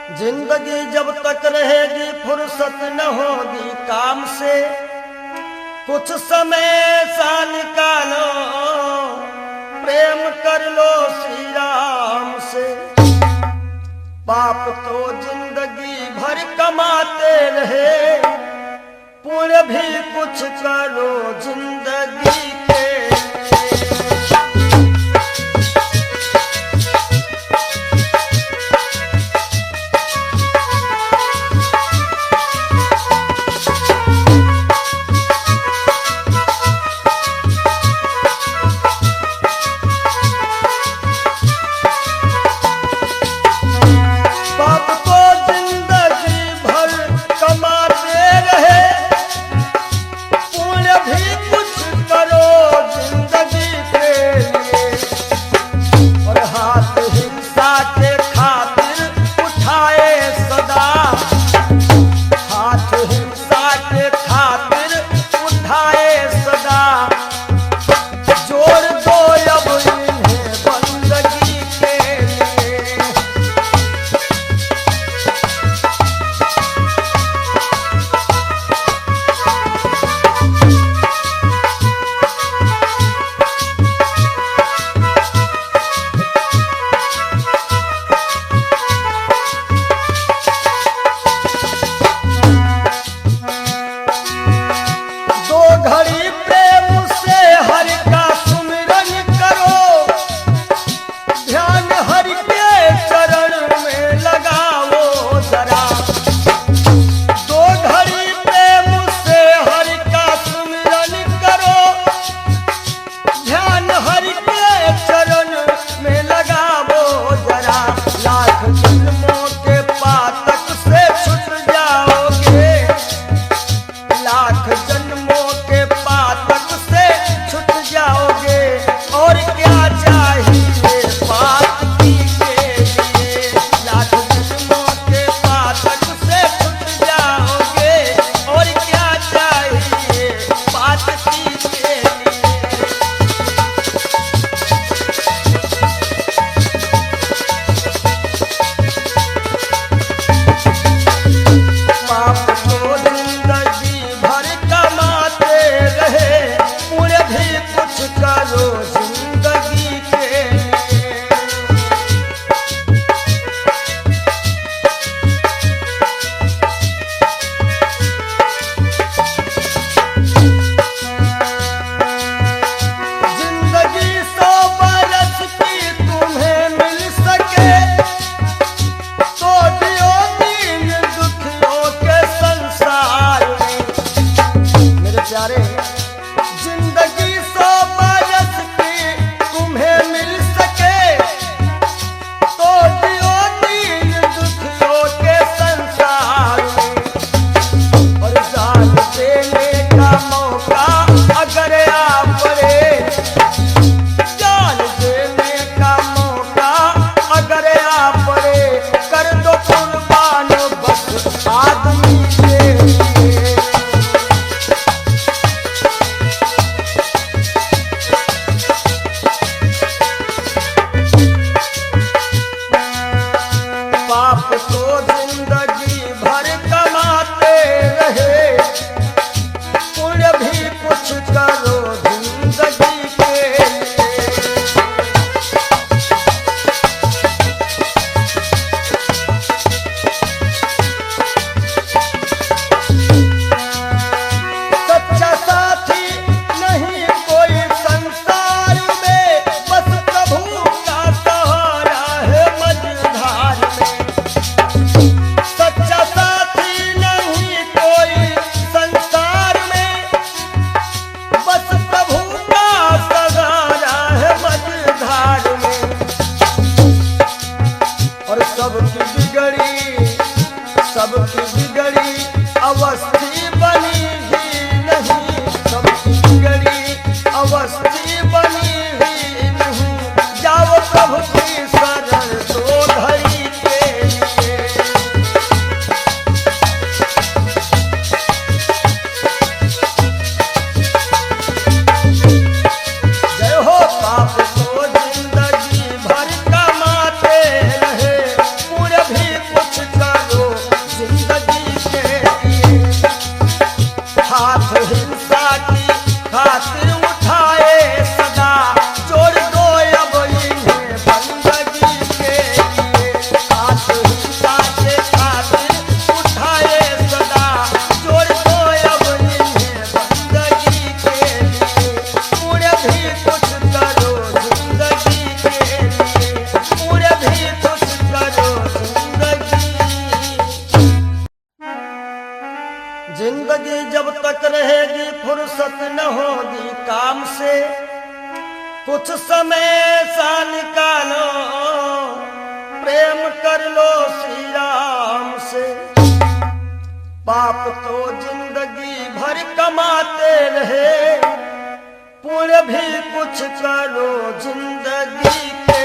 जिंदगी जब तक रहेगी फुर्सत न होगी काम से, कुछ समय सा निकालो प्रेम कर लो श्री राम से। पाप तो जिंदगी भर कमाते रहे, पुण्य भी कुछ करो जिंदगी के। सबकी बिगड़ी अवस्थी बनी ही नहीं, सबकी बिगड़ी अवस्थी बनी ही नहीं। जाओ प्रभु की शरण दो घड़ी के लिए। जय हो पाप को जिंदगी भर कमाते रहे, पूरे भी कुछ फुर्सत न होगी काम से, कुछ समय सा निकालो, प्रेम कर लो श्री राम से। पाप तो जिंदगी भर कमाते रहे, पुण्य भी कुछ करो जिंदगी के।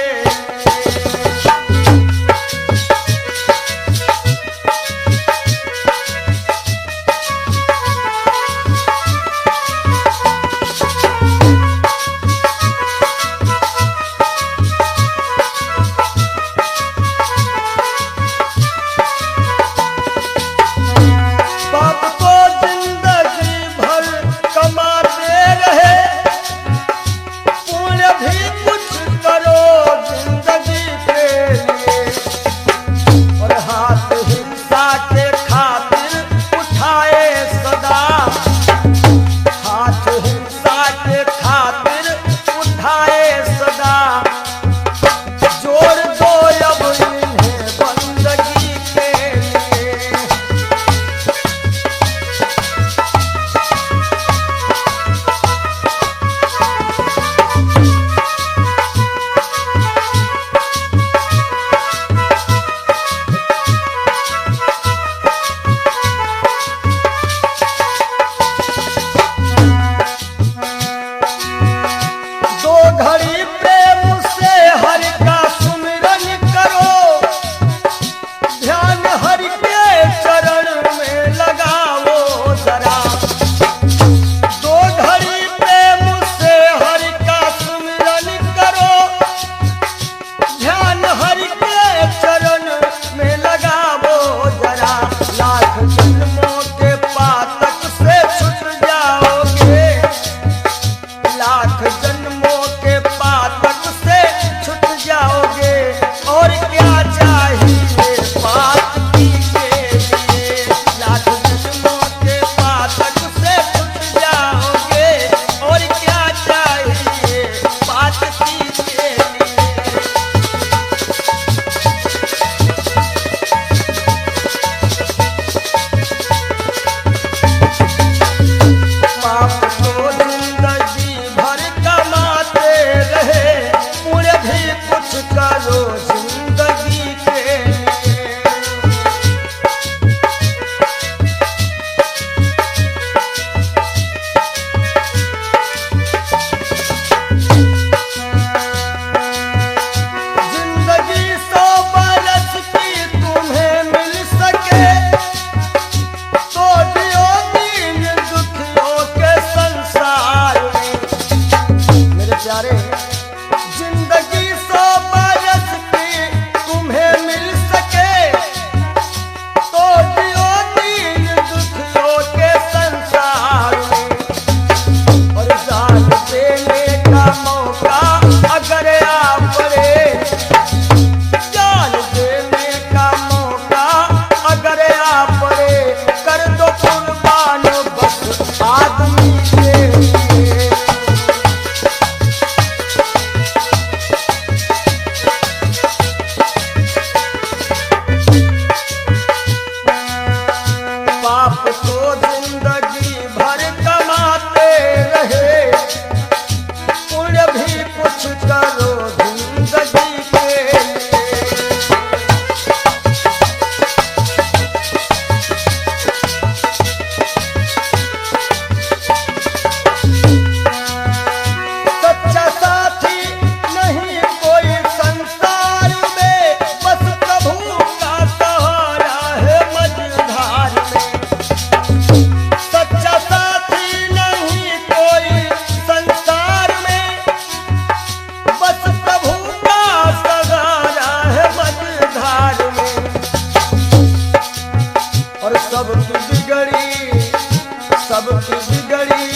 सबकी बिगड़ी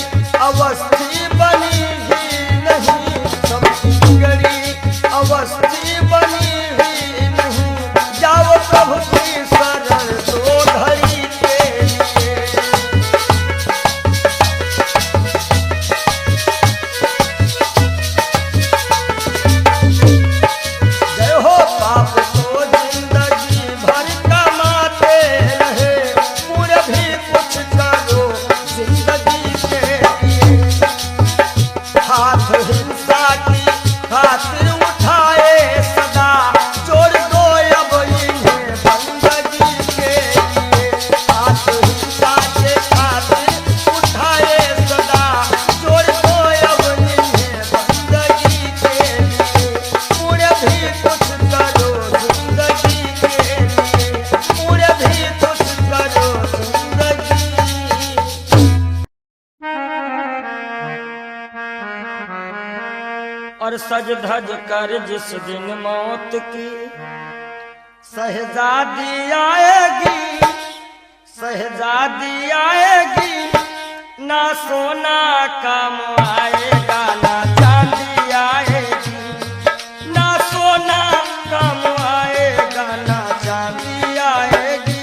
अवस्थी बनी ही नहीं, सबकी बिगड़ी अवस्थी बनी ही नहीं। जाओ प्रभु की शरण दो घड़ी के लिए। जय हो पाप को जिंदगी भर कमाते रहे, पूरे भी कुछ करो जिंदगी के। सज धज कर जिस दिन मौत की शहजादी आएगी, शहजादी आएगी, ना सोना काम आएगा ना चांदी आएगी, ना सोना काम आएगा ना चांदी आएगी।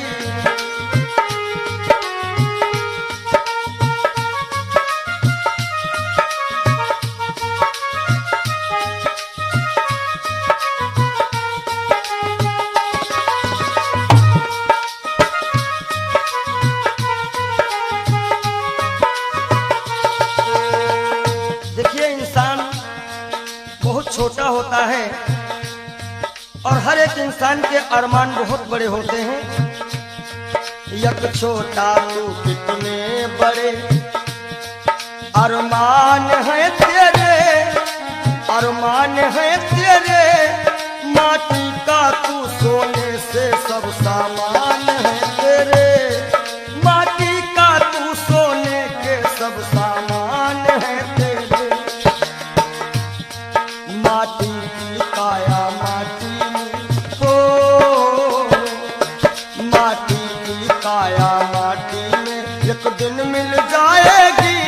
देखिए, इंसान बहुत छोटा होता है और हर एक इंसान के अरमान बहुत बड़े होते हैं। यक छोटा तू कितने बड़े अरमान है तेरे, अरमान है तेरे, माटी का तू सोने से सब सामान है तेरे, माटी का तू सोने के सब सामान है तेरे। माटी की काया माटी में हो, माटी की काया माटी में एक दिन मिल जाएगी,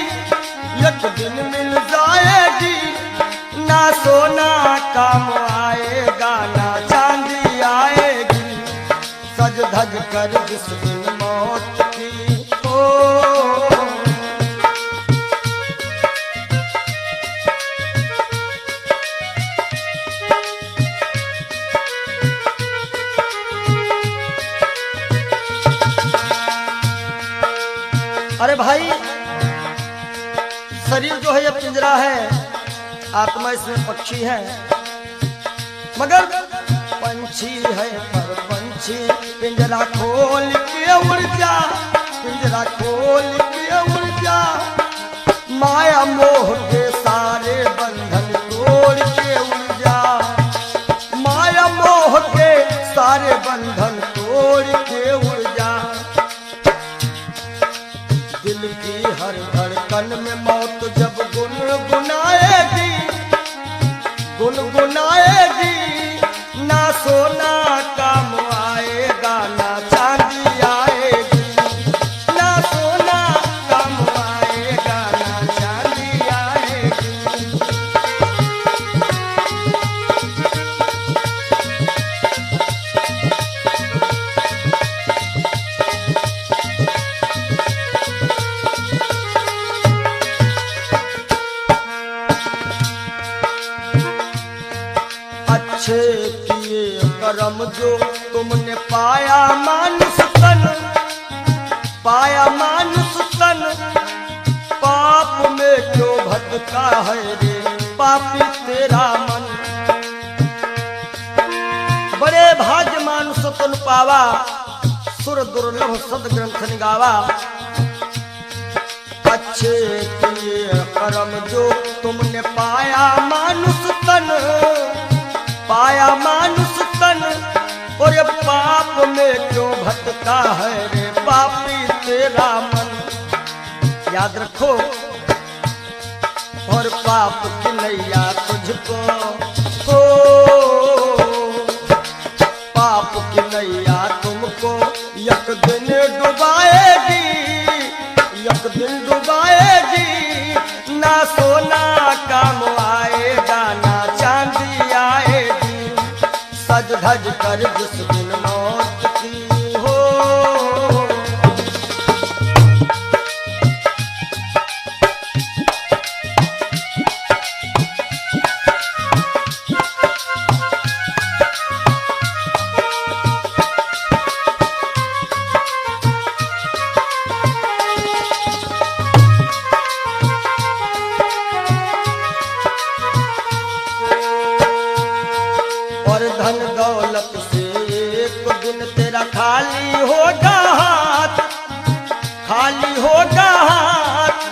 एक दिन मिल जाएगी, ना सोना काम आएगा ना चांदी आएगी, सज धज कर जिस दिन मौत की हो। अरे भाई, शरीर जो है ये पिंजरा है, आत्मा इसमें पक्षी है, मगर पंछी है पर पंछी पिंजरा खोल के उड़ जा, पिंजरा खोल के उड़ जा, माया मोह के सारे बंधन तोड़ के उड़ जा, माया मोह के सारे बंधन तोड़ के उड़ जा। दिल की हर धड़कन में मौत जब गुनगुनाएगी, गुनगुनाएगी, ना सोना काम आएगा ना चांदी आएगी, ना सोना काम आएगा ना चांदी आएगी। अच्छे किए कर्म जो तुमने पाया मानुष तन, पाया मानुष तन, पाप में क्यों भटका है रे पापी तेरा मन। बड़े भाग्य मानुष तन पावा, सुर दुर्लभ सद ग्रंथ निगावा। अच्छे किए कर्म जो तुमने पाया मानुष तन, पाया मानुष तन, और ये पाप में क्यों भटका है रे पापी तेरा मन। याद रखो, और पाप की नैया तुझको हो, पाप की नैया तुमको एक दिन डुबाएगी, एक दिन डुबाएगी, ना सोना काम आएगा ना चांदी आएगी, सज धज कर जिस दिन मौत की हो। और धन दौलत से एक दिन तेरा खाली होगा हाथ, खाली होगा हाथ,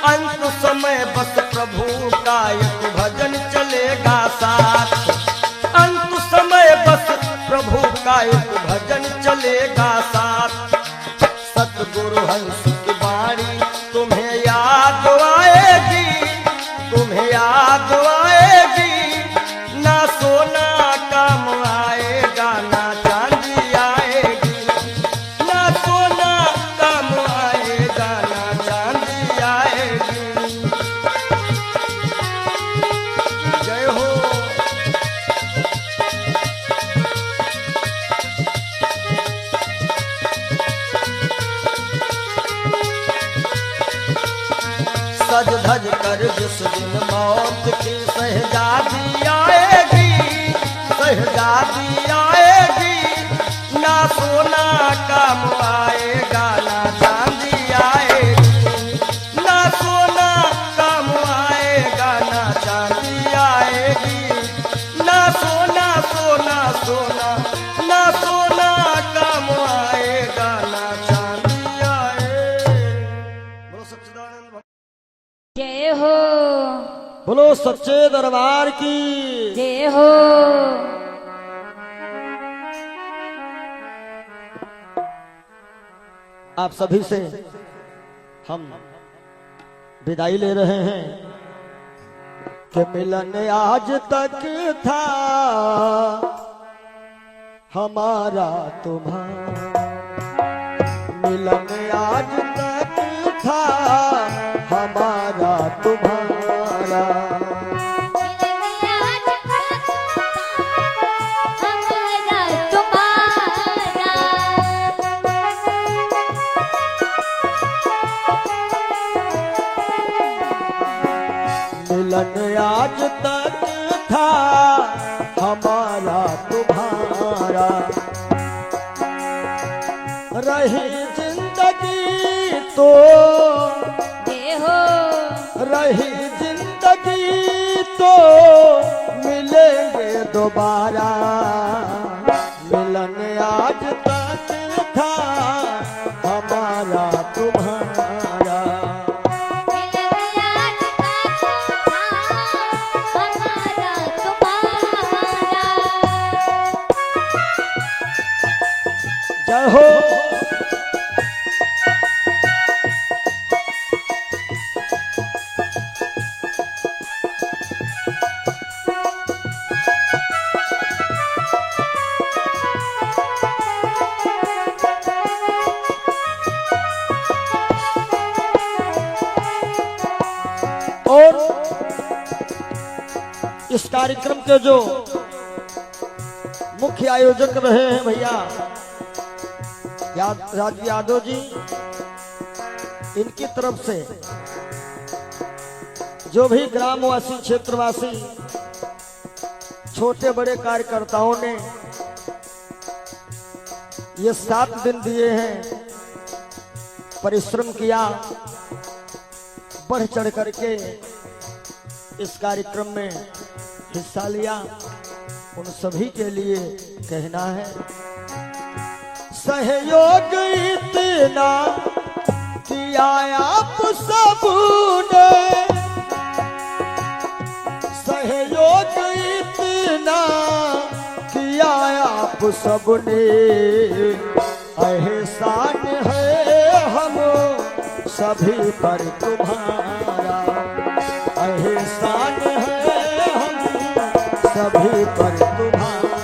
अंत समय बस प्रभु का एक भजन चलेगा साथ, अंत समय बस प्रभु का एक भजन चलेगा साथ। सतगुरु हंस की वाणी तुम्हें याद आएगी, तुम्हें याद आएगी, बोलो सच्चे दरबार की जय हो। आप सभी से हम विदाई ले रहे हैं कि मिलन आज तक था हमारा तुम्हारा, मिलन आज तक था हमारा तुम्हारा, मिलन आज तक था हमारा तुम्हारा, रही जिंदगी तो रही जिंदगी तो मिलेंगे दोबारा, मिलन आज तक था हमारा तुम्हारा, जय हो। और इस कार्यक्रम के जो मुख्य आयोजक रहे हैं भैया राजू यादव जी, इनकी तरफ से जो भी ग्रामवासी क्षेत्रवासी छोटे बड़े कार्यकर्ताओं ने ये 7 दिन दिए हैं, परिश्रम किया, बढ़ चढ़ करके इस कार्यक्रम में हिस्सा लिया, उन सभी के लिए कहना है सहयोग इतना किया आप सबने, सहयोग इतना किया आप सबने, एहसान है हम सभी पर तुम्हारा, एहसान है हम सभी पर तुम्हारा,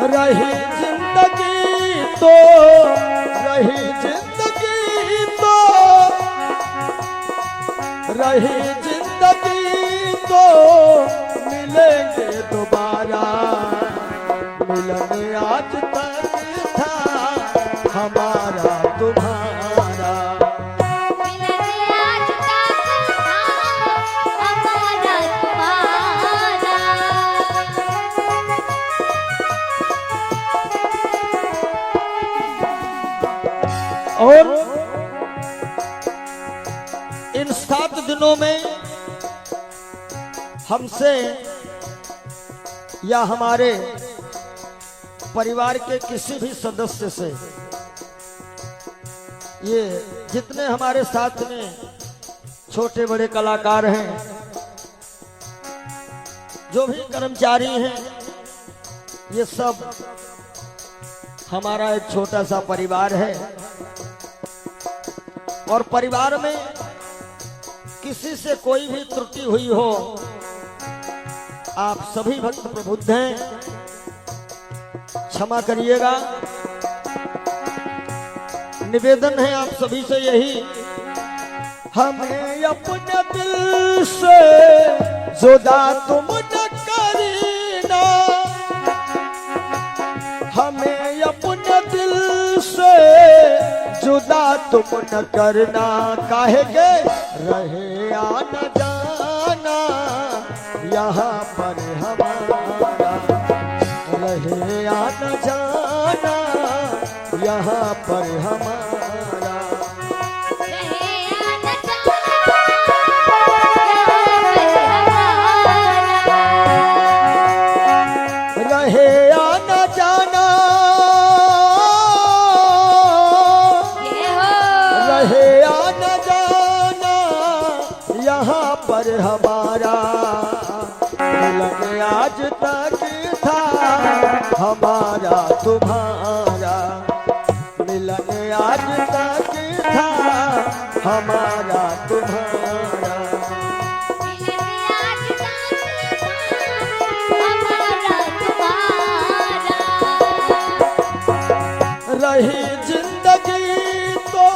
रही जिंदगी तो रही जिंदगी तो रही जिंदगी तो मिलेंगे दोबारा, मिलन आज तक था हमारा तुम्हारा, और इन 7 दिनों में हमसे या हमारे परिवार के किसी भी सदस्य से, ये जितने हमारे साथ में छोटे बड़े कलाकार हैं, जो भी कर्मचारी हैं, ये सब हमारा एक छोटा सा परिवार है, और परिवार में किसी से कोई भी त्रुटि हुई हो, आप सभी भक्त प्रबुद्ध हैं, क्षमा करिएगा। निवेदन है आप सभी से यही, हमें अपने दिल से जुदा तुम न करना, हमें अपने दिल से जुदा तुम न करना, काहेंगे रहे आना जाना यहाँ पर हमारा, रहे आना जाना यहाँ पर हमारा, रहे आना जाना, रहे आना जाना हमारा तुम्हारा मिलन आज तक था, हमारा तुम्हारा रही जिंदगी तो,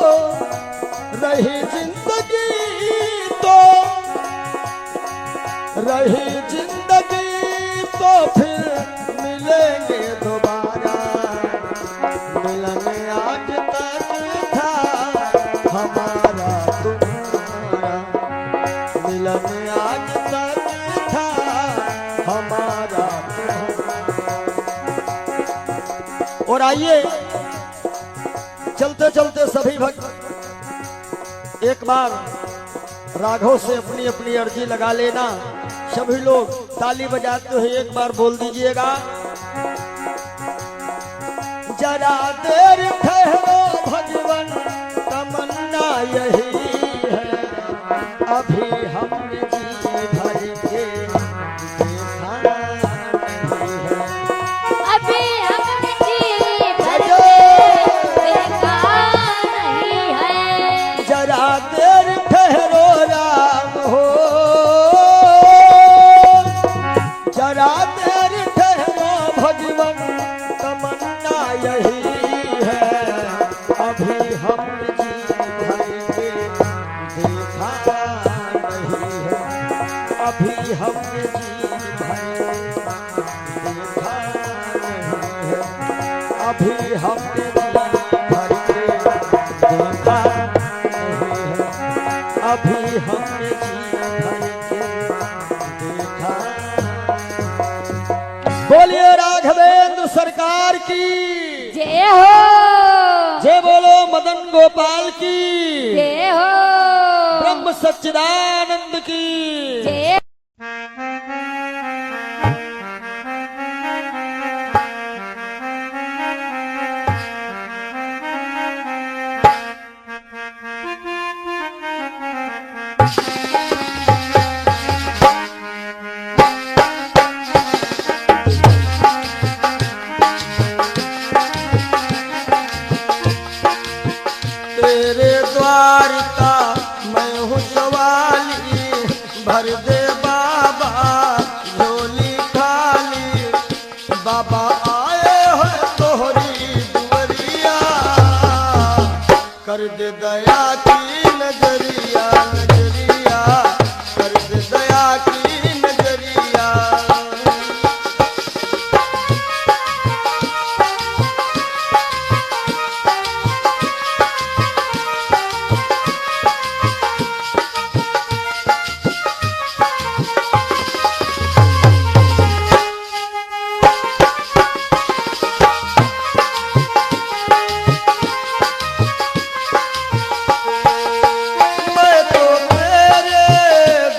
रही जिंदगी तो, रही जिंदगी तो फिर मिलेंगे दोबारा, मिलन आज तक था, हमारा तुम्हारा मिलन आज तक था, हमारा तुम्हारा। और आइए चलते चलते सभी भक्त एक बार राघव से अपनी अपनी अर्जी लगा लेना। सभी लोग ताली बजाते हुए एक बार बोल दीजिएगा, जरा देर ठहरो भगवन तमन्ना यही है, अभी हमने जी भर के देखा नहीं है, अभी हमने जी भर के देखा नहीं है। जरा देर ठहरो राम हो, जरा देर ठहरो भगवन तमन्ना यही है, अभी हम जी भर के देखा नहीं है, अभी हम जी भर के देखा नहीं है, अभी हम जी भर के देखा नहीं है, अभी हमने जी भर के देखा। बोलिए राघवेंद्र सरकार की जय हो, जय बोलो मदन गोपाल की जय हो, ब्रह्म सच्चिदानंद की जय। तेरे द्वार का मैं हूँ सवाली, भर दे बाबा झोली खाली, बाबा आए हो तोहरी दुवरिया, कर दे दया की नजरिया, नजरिया कर दे दया की नजरिया। मैं तो तेरे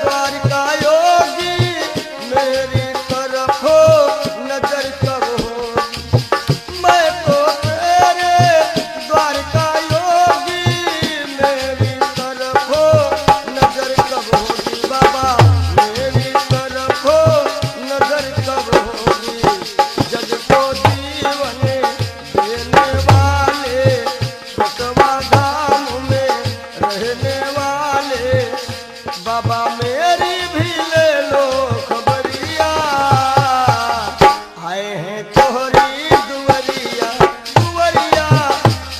द्वार का योगी, मेरी तरफ हो नजर कब हो, मैं तो तेरे द्वार का योगी, मेरी तरफ हो नजर कब होगी, बाबा मेरी तरफ हो नजर कब होगी, जग को जीवन देने वाले, बसवा धाम में रहने वाले, बाबा मेरी भी ले लो खबरिया, आए हैं तोहरी दुवरिया, दुवरिया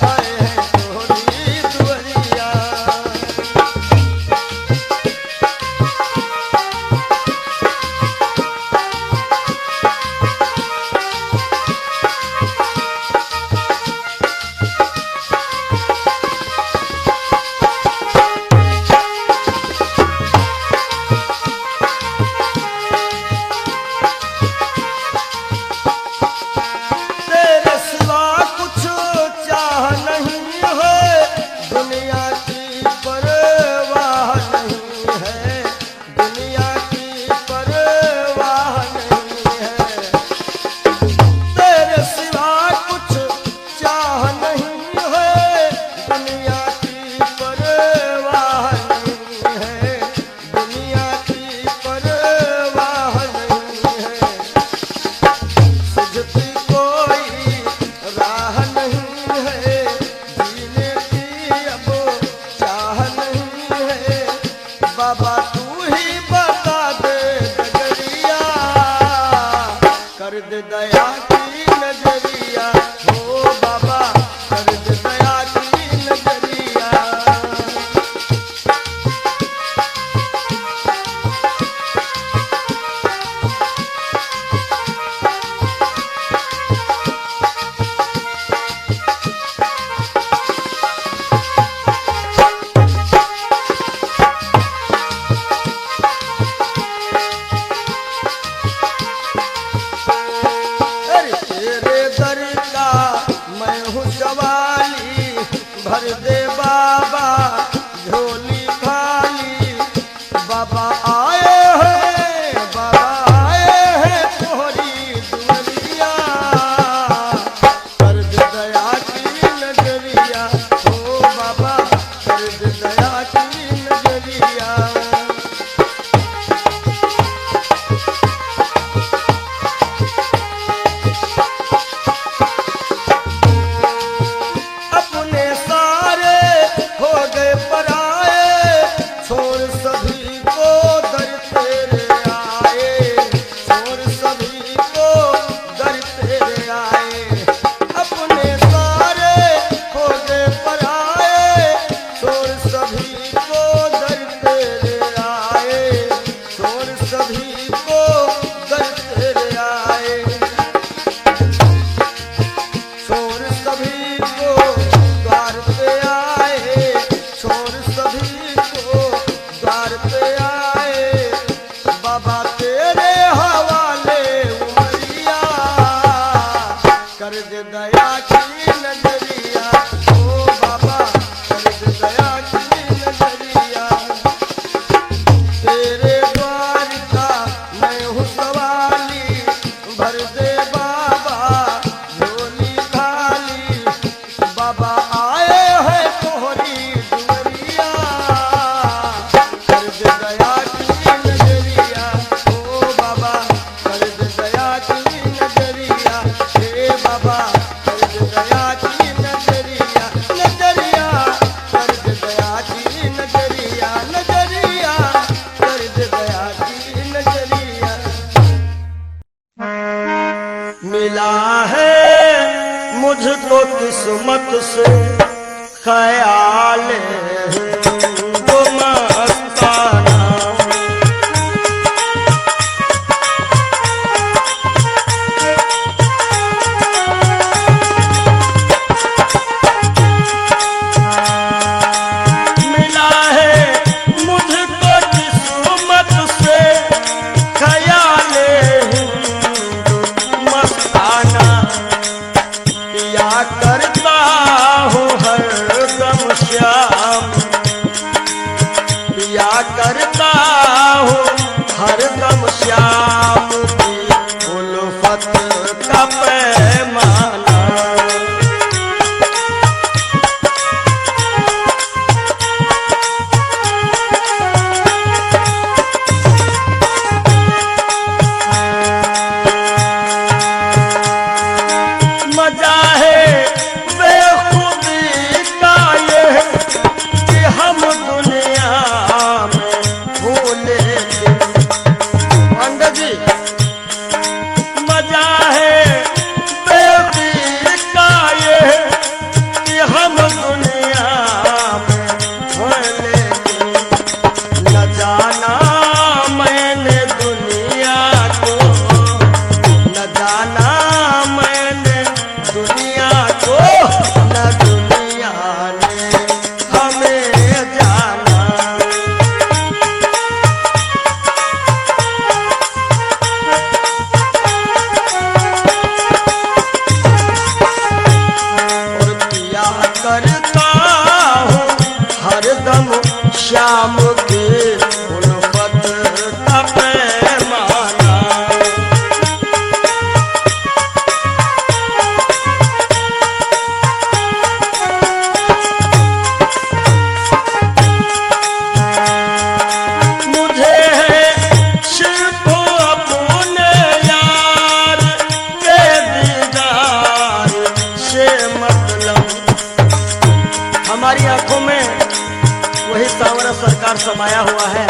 आए हैं तोहरी दुवरिया। नजरिया हो बाबा कर दे दया की नजरिया। अरे तेरे दर का मैं हूँ सवाली, भर दे बाबा झोली खाली। बाबा आए हैं तोहरी दुनिया, कर दे दया की नजरिया ओ बाबा कर दे दया की नजरिया। अपने सारे हो गए पराए, छोड़ सभी को दर तेरे आए, छोड़ सभी को दर तेरे आए। अपने सारे हो गए पराए, छोड़ सभी को दर तेरे आए, छोड़ सभी को दर तेरे आए। छोड़ सभी को द्वार पे आए, छोड़ सभी को द्वार पे आए। बाबा तेरे हवाले उमरिया, कर दे दया की नजरिया ओ बाबा कर दे दया की नजरिया। तेरे द्वार का मैं हूँ सवाली, भर दे बाबा झोली खाली। बाबा आए हैं तोहरी दुनिया, कर दे दया की नजरिया ओ बाबा कर दे दया की नजरिया। हे बाबा कर दे दया की नजरिया, नजरिया कर दे दया की नजरिया, नजरिया कर दे दया की नजरिया। मिला है मुझको किस्मत से ख्याल वो मस्ताना। मिला है मुझको किस्मत से ख्याल मस्ताना। पिया करता हूँ हरदम श्याम, पिया करता हूँ हरदम श्याम की उल्फत का पैमाना। मजा है बेखुदी का ये कि हम दुनिया में भूले थे। पंडित जी मजा है बेखुदी का ये कि हम दुनिया में भूले थे। न जाना मैंने दुनिया को, न जाना मैंने दुनिया को, न दुनिया ने हमें जाना। और पिया करता हूँ हरदम श्याम की उल्फत का पैमाना। मुझे है सिर्फ अपने यार के दीदार से मतलब। हमारी आंखों में वही सांवरा सरकार समाया हुआ है।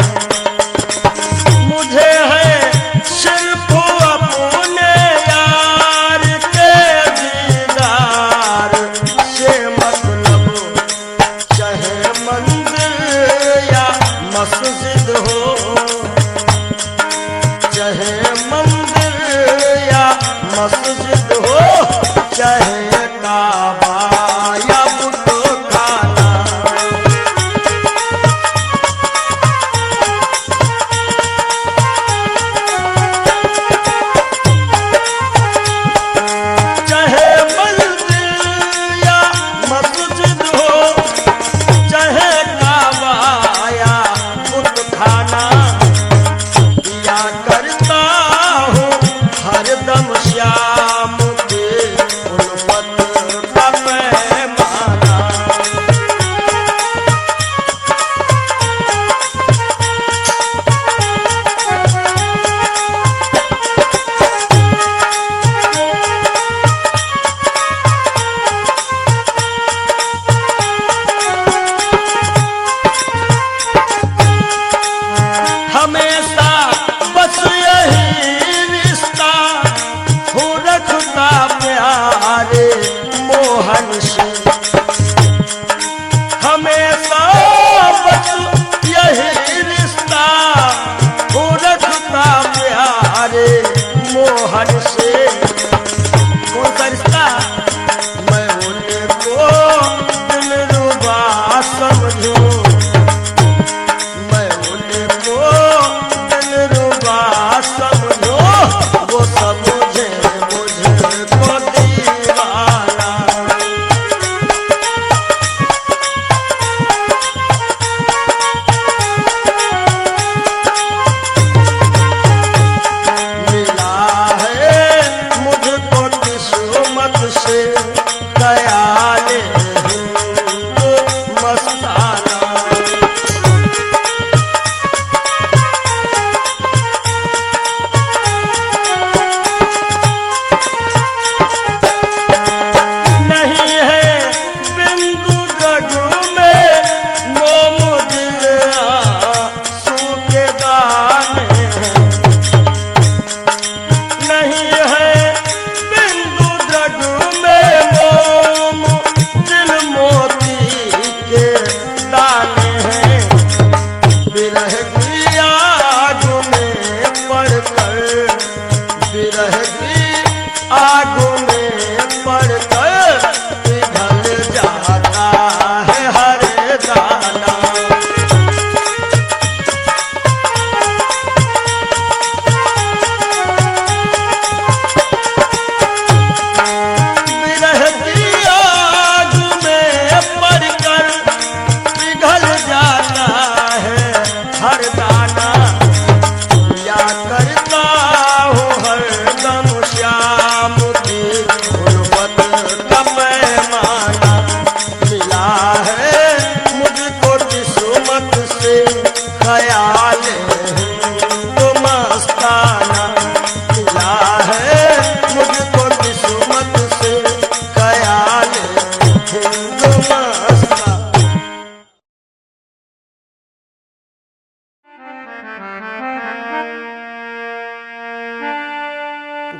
मुझे है सिर्फ अपने यार के चाहे काबा या बुतखाना। चाहे मंदिर या मस्जिद हो, चाहे काबा या बुतखाना, या करता हूँ हरदम श्याम के उल्फत का पैमाना। हमेशा बस यही रिश्ता हो रखता प्यारे मोहन से। हमेशा बस यही रिश्ता हो रखता प्यारे मोहन से। कौन सा रिश्ता? मैं उनको दिलरुबा समझूं, मैं उनको दिलरुबा समझो, वो समझे मुझको दीवाना। मिला है मुझको किस्मत से ख्याले हिंदू मस्ताना। नहीं है बिंदु रघु में मोम दिल आंसू के दाने हैं। नहीं है बिंदु रघु में मोम दिल मोती के दाने हैं। विरह की आग में पड़कर, विरह की आग में पड़कर पिघल जाता है हर दाना। विरह की आग में पड़कर पिघल जाता है हर दाना। या करता हूँ हरदम श्याम की उल्फत का पैमाना। मिला है मुझको किस्मत से ख्याल हिंदू मस्ताना। मिला है मुझको किस्मत से ख्याल हिंदू मस्ताना।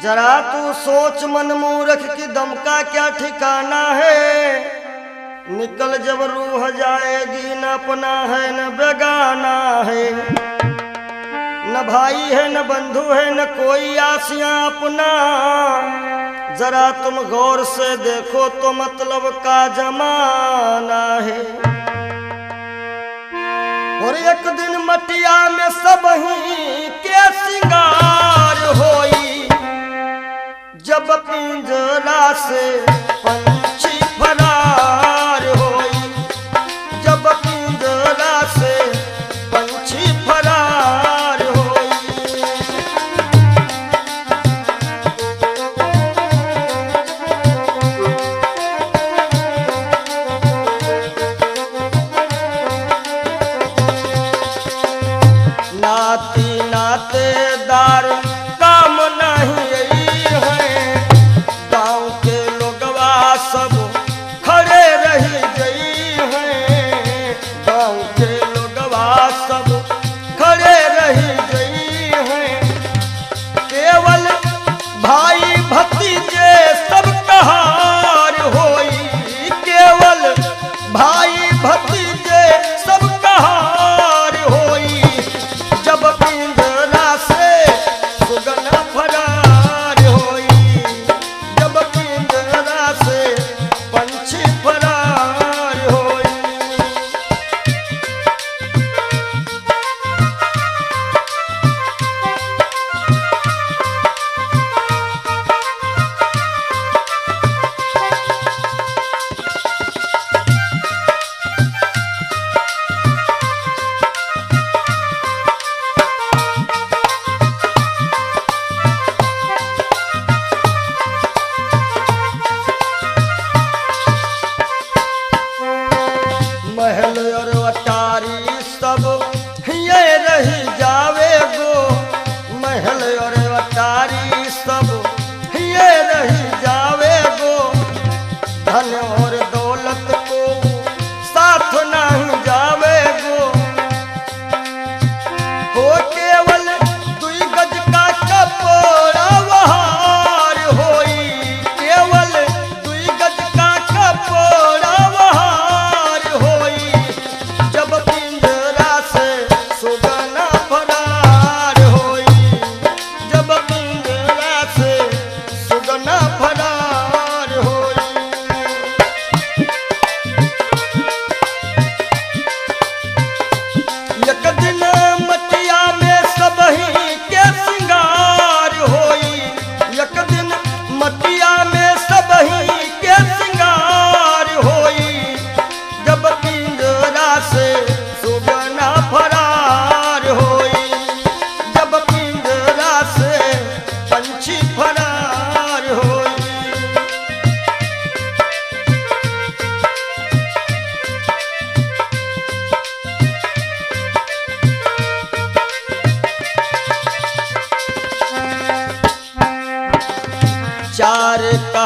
जरा तू सोच मन मूर्ख की दम का क्या ठिकाना है। निकल जब रूह जाएगी, न अपना है न बेगाना है, न भाई है न बंधु है न कोई आसियां अपना। जरा तुम गौर से देखो तो मतलब का जमाना है। और एक दिन मटिया में सब ही के सिंगार होई, जब पिंजरा से पंछी फरार होई, जब पिंजरा से पंछी फरार होई। नाती नातेदार काम नहीं है, गांव के लोगवा सब खड़े रही गई हैं। गांव के लोगवा सब खड़े रही गई हैं। केवल भाई भतीजे सब कहार होई, केवल भाई भतीजे सब कहार होई। जब पिंजरा से सुगना फरार होई, जब पिंजरा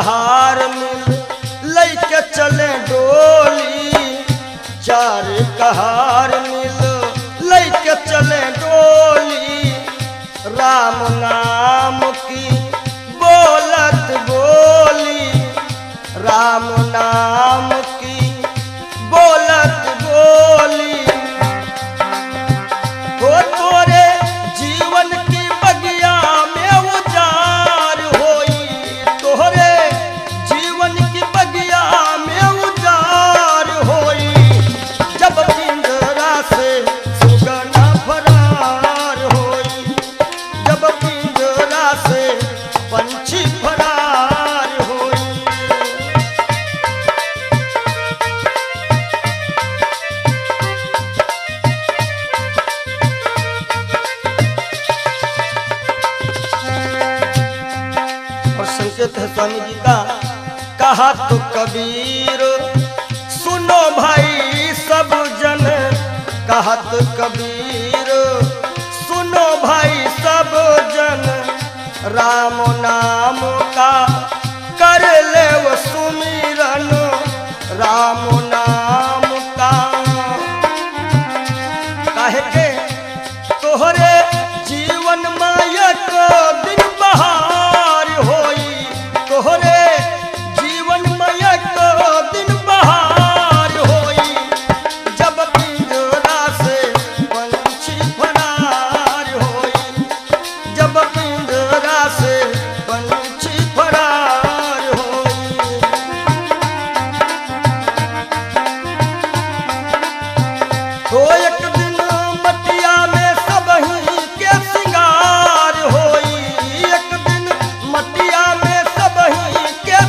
कहार मिल लैके चले डोली, चार कहार मिल लैके चले डोली, राम नाम की बोलत बोली, राम नाम की बोलत बोली। हो तोरे जीवन की बगिया में उजार होई, तोरे जीवन की बगिया में उजार होई, जब पिंजरा से सुगना फरार होई, जब पिंजरा से पंछी फरार होई। और संकेत है स्वामी जी का, कहा तो कबीर सुनो भाई सब जन, कहा तो कबीर सुनो भाई सब जन, राम नाम का कर ले वो सुमिरन, राम नाम का। काहे के तोहरे जीवन मायक दिन बहार होई, तोहरे जीवन मायक दिन बहार होई, जब पिंजरा से पंछी फरार होई, जब पिंजरा से पंछी फरार होई। तो एक दिन मटिया में सबही के सिंगार होई, एक दिन मटिया में सबही के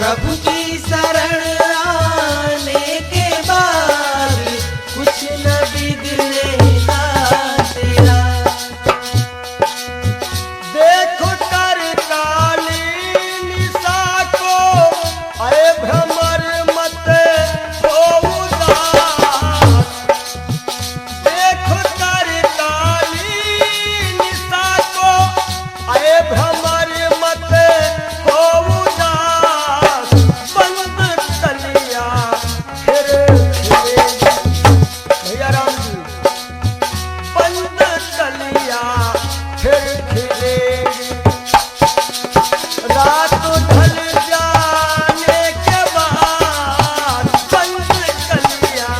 प्रभु की शरण आने के बाद कुछ न बिगड़ेगा तेरा। देखो कर काली निशा को, अरे भ्रमर मत हो उदास। देखो कर काली निशा को, अरे भ्रमर मत हो उदास। बंद कलिया फिर खिलेगी। भैया राम जी, बंद कलिया फिर खिलेगी। रात ढल जाने के बाद बंद कलिया।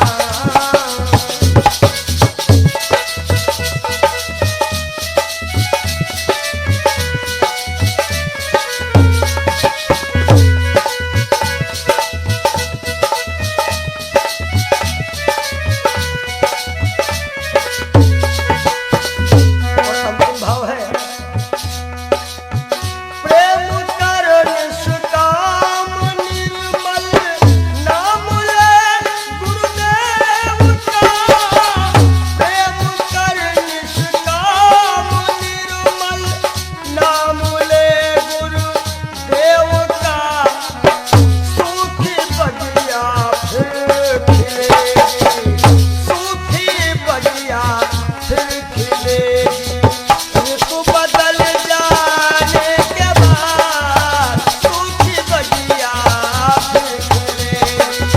और अंतिम भाव है, प्रेम कर निष्काम निर्मल नाम ले गुरुदेव का। प्रेम कर निष्काम निर्मल नाम ले गुरुदेव का। सूखी बगिया फिर खिलेगी। सूखी बगिया फिर खिलेगी। ऋतु बदल जाने के बाद सूखी बगिया फिर खिलेगी।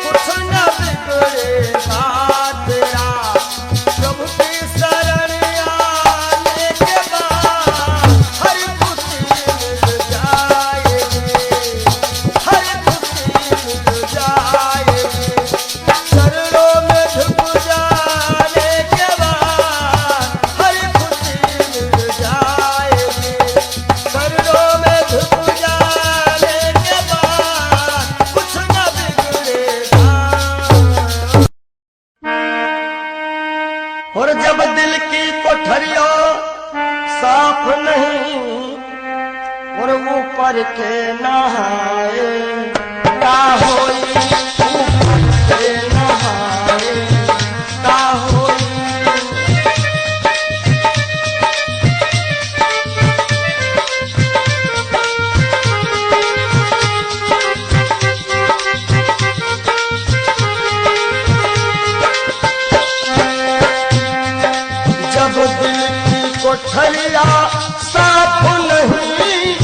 कुछ न बिगड़ेगा तेरा, प्रभु की शरण आने के बाद हर खुशी मिल जाएगी। हर खुशी मिल जाएगी। चरणों में झुक जाने के बाद हर खुशी मिल जाएगी। चरणों में झुक जाने के बाद कुछ न बिगड़ेगा। और जब दिल की कोठरियों साफ नहीं, और ऊपर के नहाए का होई। ऊपर के नहाए का होई। जब दिल की कोठरिया साफ नहीं,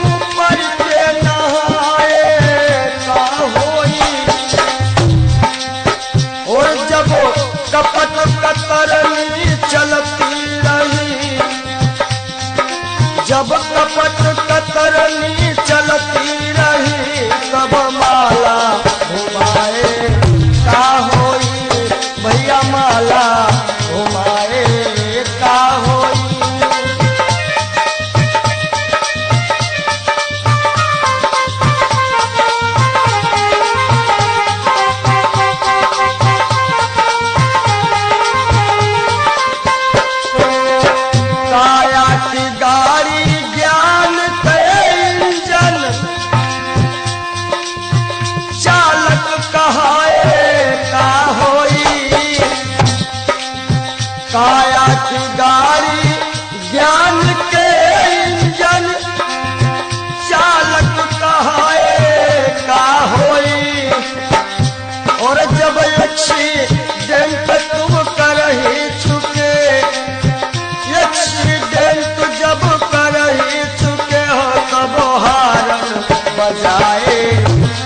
ऊपर के नहाए का होई। और जब कपट कतरनी चलती रही, जब कपट कतरनी चलती रही, तब माला घुमाए का होई। भैया माला घुमाए का होई। काया की गाड़ी ज्ञान के इंजन, चालक कहाए का होई। काया की गाड़ी ज्ञान के इंजन, चालक कहाए का होई। और जब एक्सीडेंट तुम करही चुके, एक्सीडेंट जब करही चुके हो, तब हारन बजाए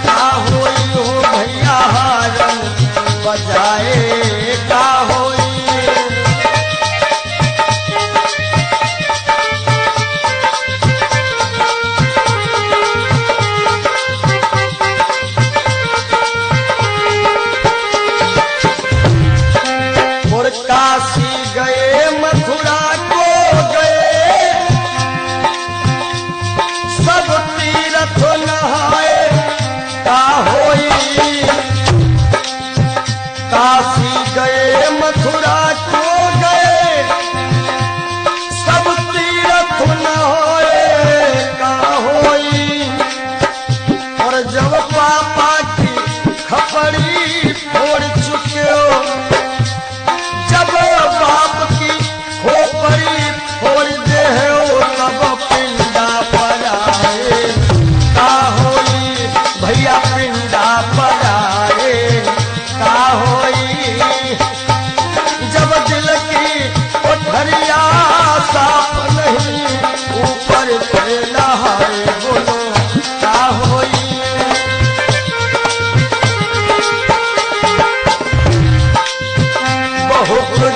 का होई। हो भैया हारन बजाए का होई। और काशी गए मथुरा को गए, सब तीर्थ नहाए का होई। काशी गए मथुरा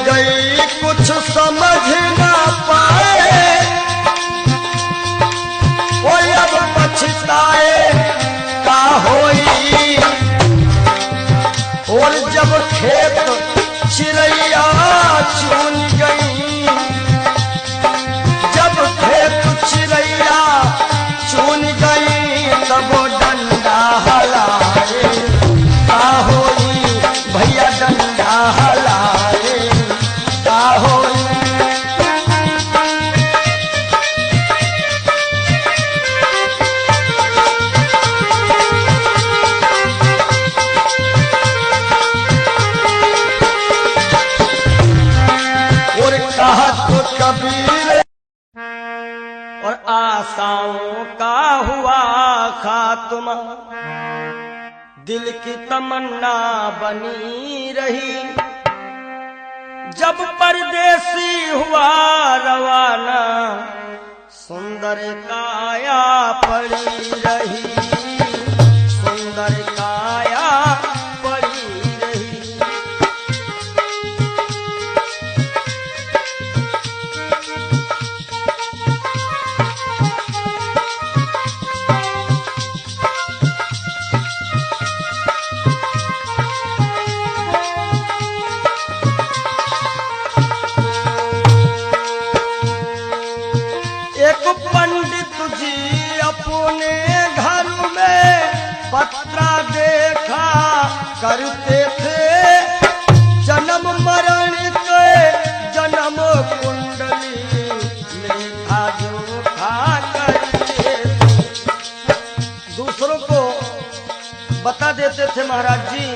गई कुछ समझ ना पाए, वो अब पछताए का होई। और जब खेत चिड़ैया चुन गई, जब खेत चिड़ैया चुन गई, तब डंडा हलाए का होई। भैया डंडा हलाए का होई। और कहा तो कबीर और आशाओं का हुआ खात्मा, दिल की तमन्ना बनी रही। जब परदेसी हुआ रवाना, सुंदर काया पड़ी रही, सुंदर काया पड़ी रही। एक पंडित जी अपने घर में पत्रा देखा करते थे, जन्म मरण के जन्म कुंडली लेखा जोखा करते थे। दूसरों को बता देते थे महाराज जी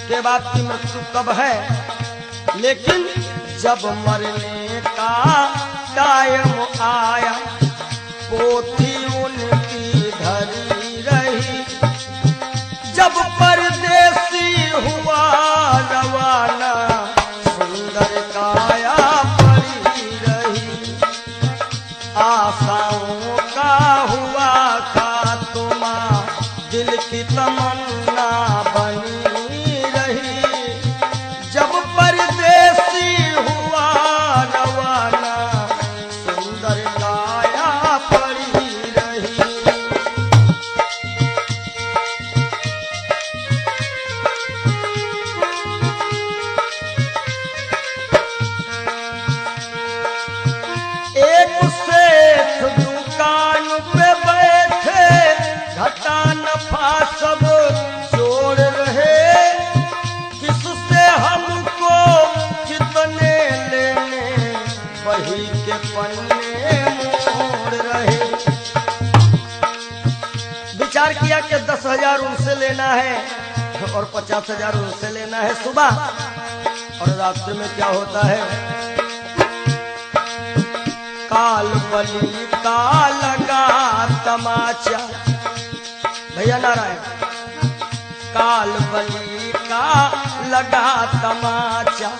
के बाद की मृत्यु कब है, लेकिन जब मरने का टाइम आया, पोथी उनकी धरी रही। जब परदेसी हुआ रवाना, सुंदर काया पड़ी रही। आशाओं का हुआ खात्मा, दिल की तमन्ना बनी रही। जब परदेसी हुआ रवाना, सुंदर काया पड़ी रही। एक सेठ दुकान पे बैठे, घाटा नफा सब जोड़ रहे। किससे हमको कितने लेने, वही के पन्ने मोड़ रहे। विचार किया कि 10,000 उनसे लेना है और 50,000 उनसे लेना है सुबह, और रास्ते में क्या होता है, काल बली का लगा तमाचा। भैया नारायण, काल बली का लगा तमाचा,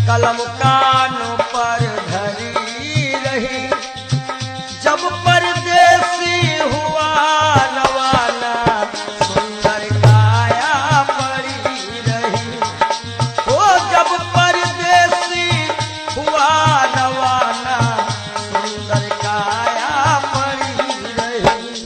कलम कानों पर धरी रही। जब परदेसी हुआ रवाना, सुंदर काया पड़ी रही। ओ जब परदेसी हुआ रवाना, सुंदर काया पड़ी रही।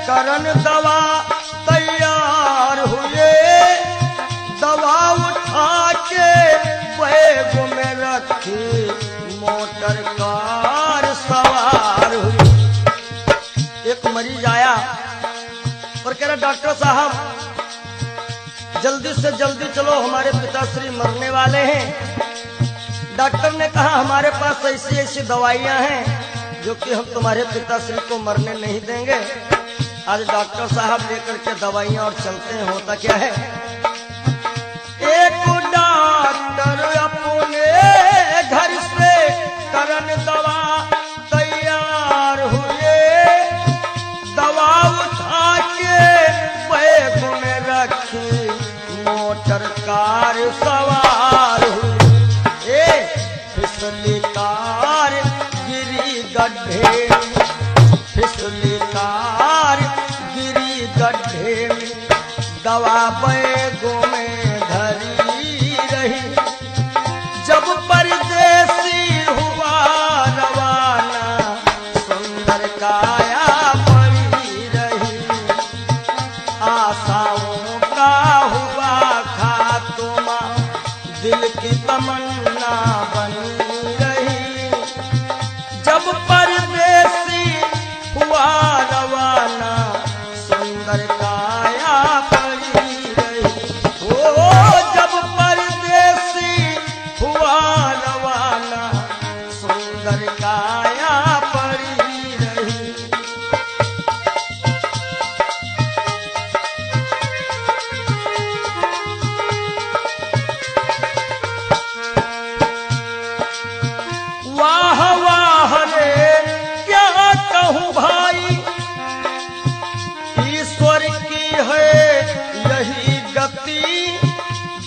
करन दवा तैयार हुए, दवा उठा के बैग में रखी, मोटर कार सवार हुई। एक मरीज आया और कह रहा डॉक्टर साहब जल्दी से जल्दी चलो, हमारे पिताश्री मरने वाले हैं। डॉक्टर ने कहा हमारे पास ऐसी ऐसी दवाइयां हैं जो कि हम तुम्हारे पिताश्री को मरने नहीं देंगे। आज डॉक्टर साहब लेकर के दवाइयां और चलते हैं। होता क्या है, एक डॉक्टर अपने घर से करन दवा तैयार हुए, सवार हुई। फिसली कार गिरी गड्ढे में, फिसली कार गिरी गड्ढे में, दवा बैगों में धरी रही। जब परदेसी हुआ रवाना, सुंदर काया पड़ी रही। आशाओं का हुआ खात्मा, दिल की तमन्ना बनी रही। जब परदेसी हुआ रवाना, सुंदर काया पड़ी रही। ओ जब परदेसी हुआ रवाना, सुंदर काया पड़ी रही। वाह वाह रे क्या कहूँ भाई, ईश्वर की है यही गति।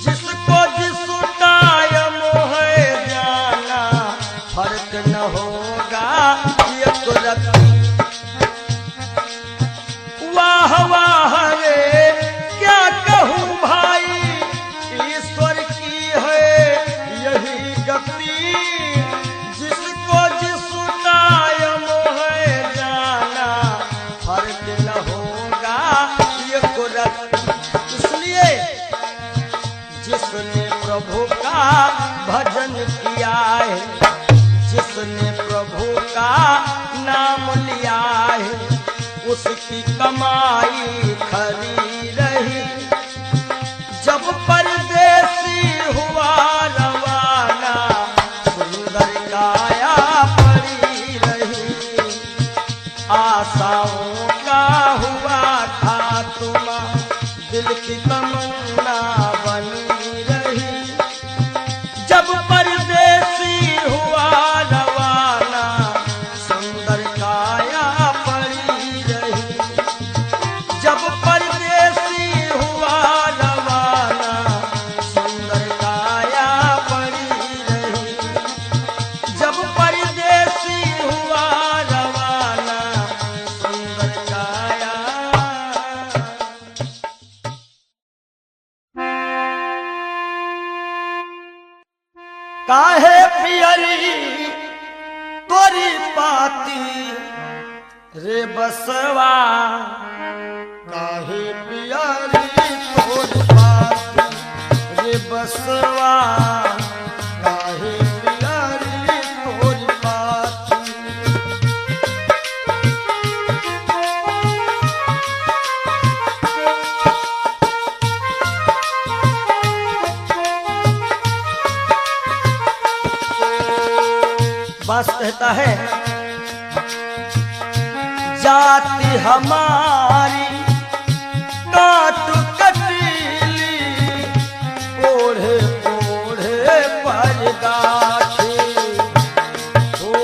जिसको जिस टाइम है जाना, फर्क न होगा एक रत्ती। वाह वाह रे क्या कहूँ भाई, ईश्वर की है यही गति। जिसको जिस टाइम है जाना, फर्क न होगा एक रत्ती। इसलिए जिसने प्रभु का भजन किया है, जिसने प्रभु का नाम लिया है, उसकी कमाई खरी रही। जब परदेसी हुआ रवाना, सुंदर काया पड़ी रही। आशाओं का हुआ खात्मा, दिल की तमन्ना बनी रही। जब परदेसी हुआ रवाना, सुंदर काया पड़ी रही। जब परदेसी हुआ रवाना, सुंदर काया पड़ी रही। जब परदेसी हुआ रवाना, सुंदर काया। काहे पियरी तोरी पाती रे बसवा, काहे पियरी तोरी पाती रे बसवा, काहे पियरी तोरी पाती। बास कहता है, जाति हमारी काट कटीली, ओढ़े ओढ़े पर गाठी। ओ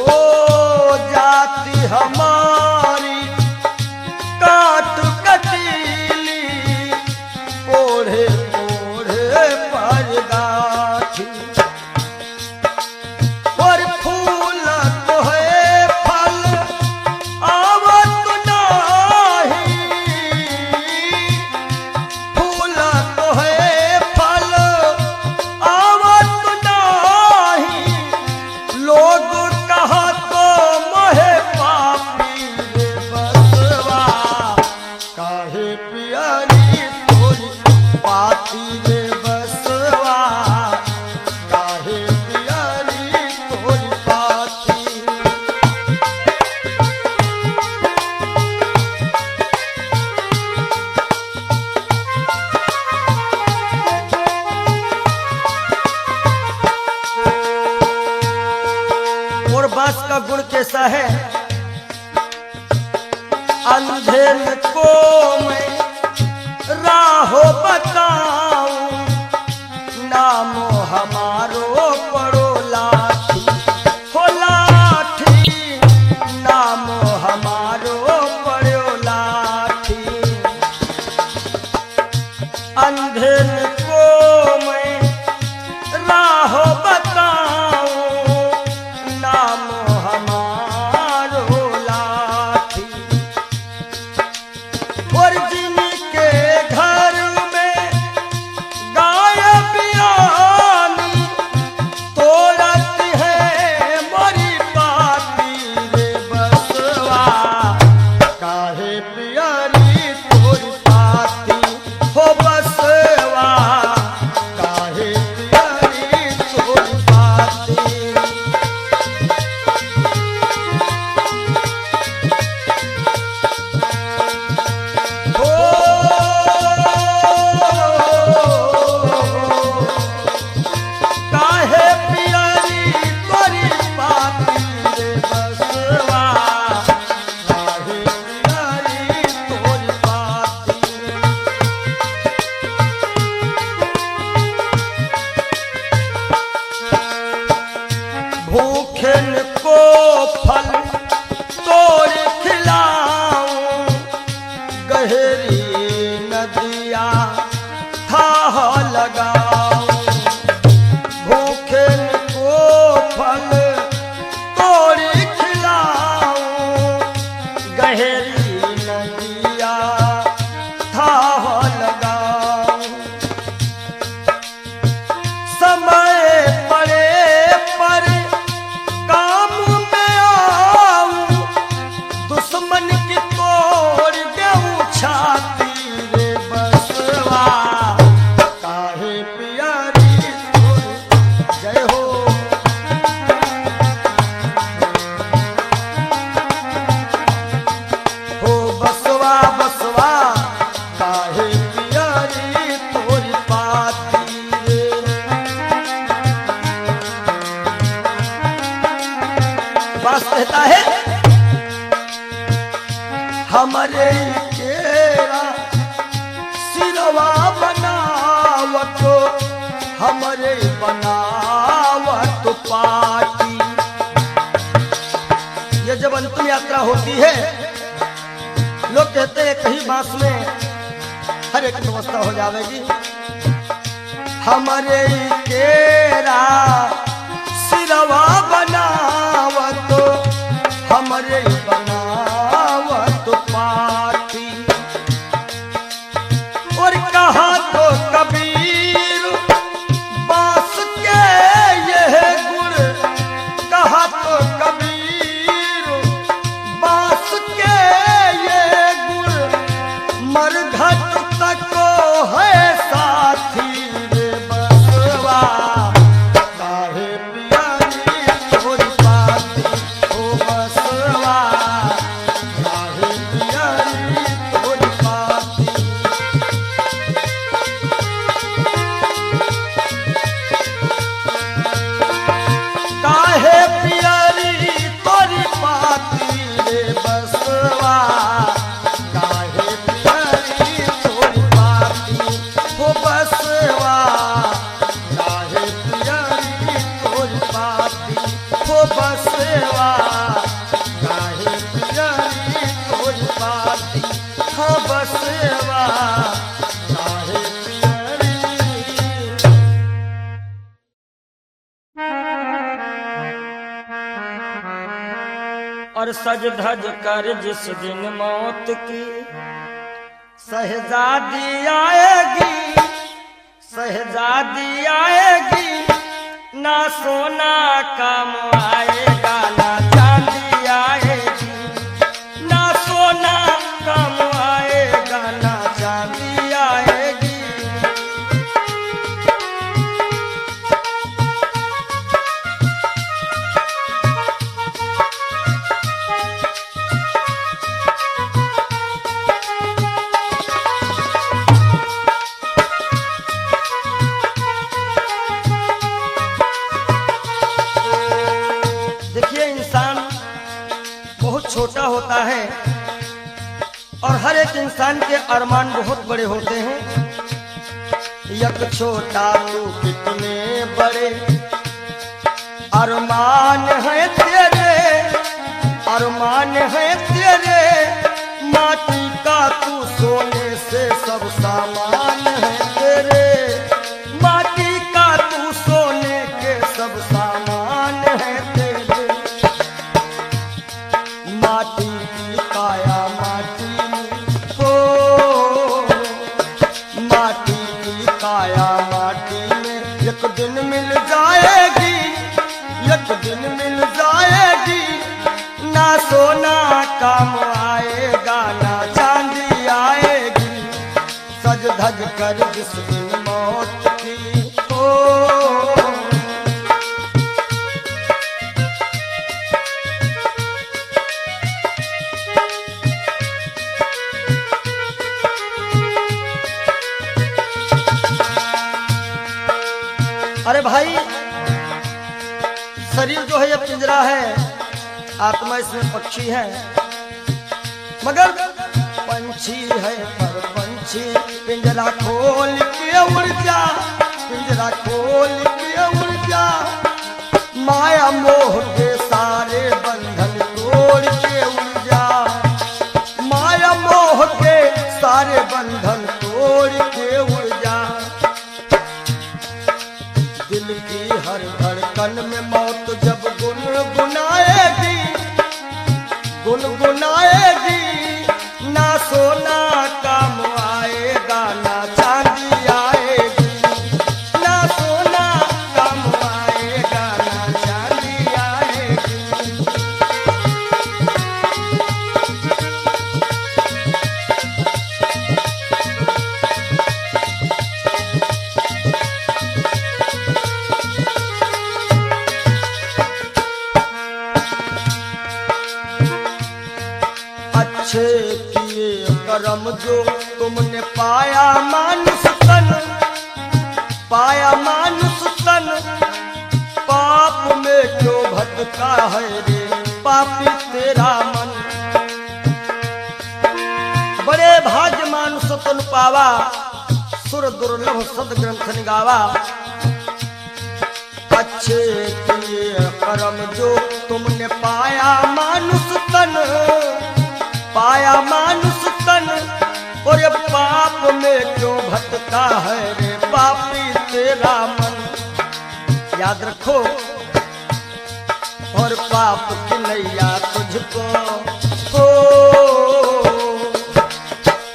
जाति हमारी काट कटीली, ओढ़े ओढ़े पर गाठी। और फूल तो है फल आवत नाही, फूल तो है फल आवत नाही। लोग कहा तो मोहे पापी रे बसवा, काहे पियरी तोरी पाती रे बसवा, काहे पियरी तोरी पाती। और बांस का गुण कैसा है, अंधेर को मैं राहो बताऊं, नामो हमारो पड़ो लाठी। हो लाठी, नामो हमारो पड़ो लाठी। अंधेर को मैं हमरे केरा सिरवा बनावत हमरे बनावत पाटी। ये जब अंतिम यात्रा होती है लोग कहते हैं कहीं बांस में हर एक व्यवस्था हो जाएगी। हमरे केरा सिरवा बनावत हमरे बनावत पाटी। और कहा तो कबीर बांस के यह गुण, कहा तो कबीर बांस के ये गुण मरघट तक है साथी रे बसवा। काहे पियारी तोरी पाती ओ बसवा, काहे पियारी तोरी पाती। काहे पियारी तोरी पाती रे बसवा, काहे पियारी तोरी पाती हो बसवा, काहे पियारी तोरी पाती हो बसवा, काहे पियारी तोरी पाती हो बसवा, काहे पियारी। और सज धज कर जिस दिन मौत की शहजादी आएगी, शहजादी आएगी, ना सोना काम आएगा ना चांदी आएगी, ना सोना काम आएगा ना चांदी आएगी। देखिए इंसान बहुत छोटा होता है और हर एक इंसान के अरमान बहुत बड़े होते हैं। यक छोटा तू कितने बड़े अरमान है तेरे, अरमान है तेरे, माटी का तू सोने से सब सामान है तेरे, माटी का तू सोने के सब सामान है तेरे। माटी की काया माटी में हो, माटी की काया माटी में एक दिन मिल जाएगी, एक दिन मिल जाएगी, ना सोना काम आएगा ना चांदी आएगी। सज धज कर जिस दिन मौत की हो। अरे भाई शरीर जो है ये पिंजरा है, आत्मा इसमें पक्षी है, मगर पंछी है पर पंछी पिंजरा खोल के उड़ जा, पिंजरा खोल के उड़ जा, माया मोह के सारे बंधन तोड़ के उड़ जा, माया मोह के सारे बंधन तोड़ के उड़ जा। दिल की हर धड़कन में मौत जब गुनगुनाएगी, गुनगुनाएगी, ना सोना काम आएगा ना चांदी आएगी, ना सोना काम आएगा ना चांदी आएगी। अच्छे किए कर्म जो तुमने पाया मानुष तन, पाया मानुष तन, पाप में क्यों भटका है रे पापी तेरा मन। सुतन पावा, सुर दुर्लभ सद ग्रंथ निगावा। अच्छे किए कर्म जो तुमने पाया मानुष तन, पाया मानुष तन, और ये पाप में क्यों भटका है रे पापी तेरा मन। याद रखो, और पाप की नैया तुझको हो,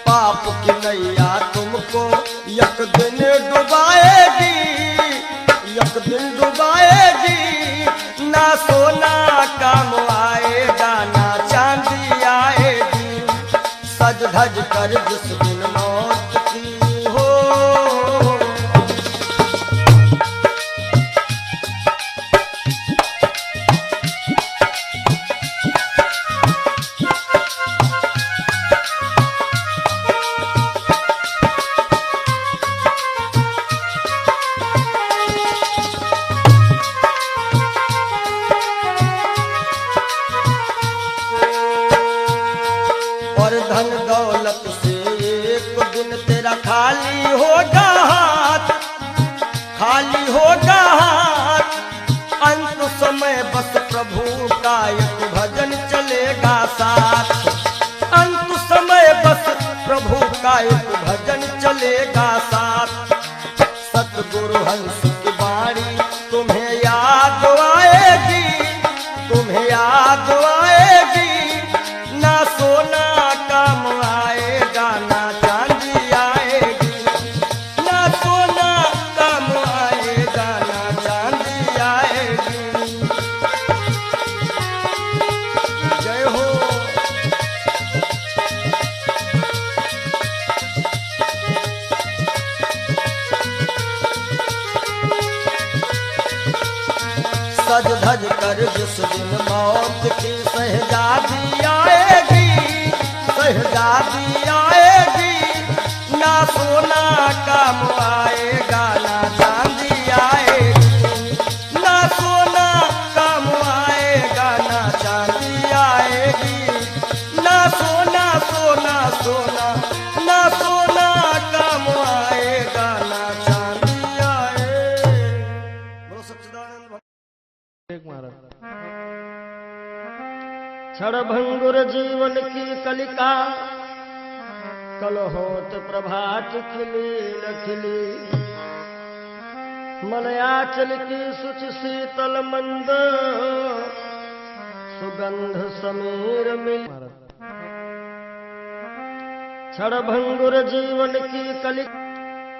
पाप की नैया तुमको एक दिन डुबाएगी, एक दिन डुबाएगी। ना सोना काम आएगा, ना चांदी आएगी। सज धज कर जिस दिन मौत की हो, धन दौलत से एक दिन तेरा खाली होगा हाथ, खाली होगा हाथ। अंत समय बस प्रभु का एक भजन चलेगा साथ, अंत समय बस प्रभु का एक भजन चलेगा साथ। सतगुरु हंस की बाणी तुम्हें याद आएगी, तुम्हें याद आएगी। ना सोना काम आएगा, ना चांदी आएगी। ना सोना काम आएगा, ना चांदी आएगी। जय हो। सज धज कर जिस दिन मौत की शहजादी आएगी, शहजादी आएगी। ना सोना काम आएगा, ना चांदी आएगी। ना सोना काम आएगा, ना चांदी आएगी। ना सोना सोना सोना, ना सोना काम आएगा, ना चांदी आएगी। बोलो सच्चिदानंद क्षणभंगुर जीवन की कलिका, कल होत प्रभात खिली न खिली। मलयाचल की सुच शीतल मंद, सुगंध समीर मिल। क्षणभंगुर जीवन की कलिका,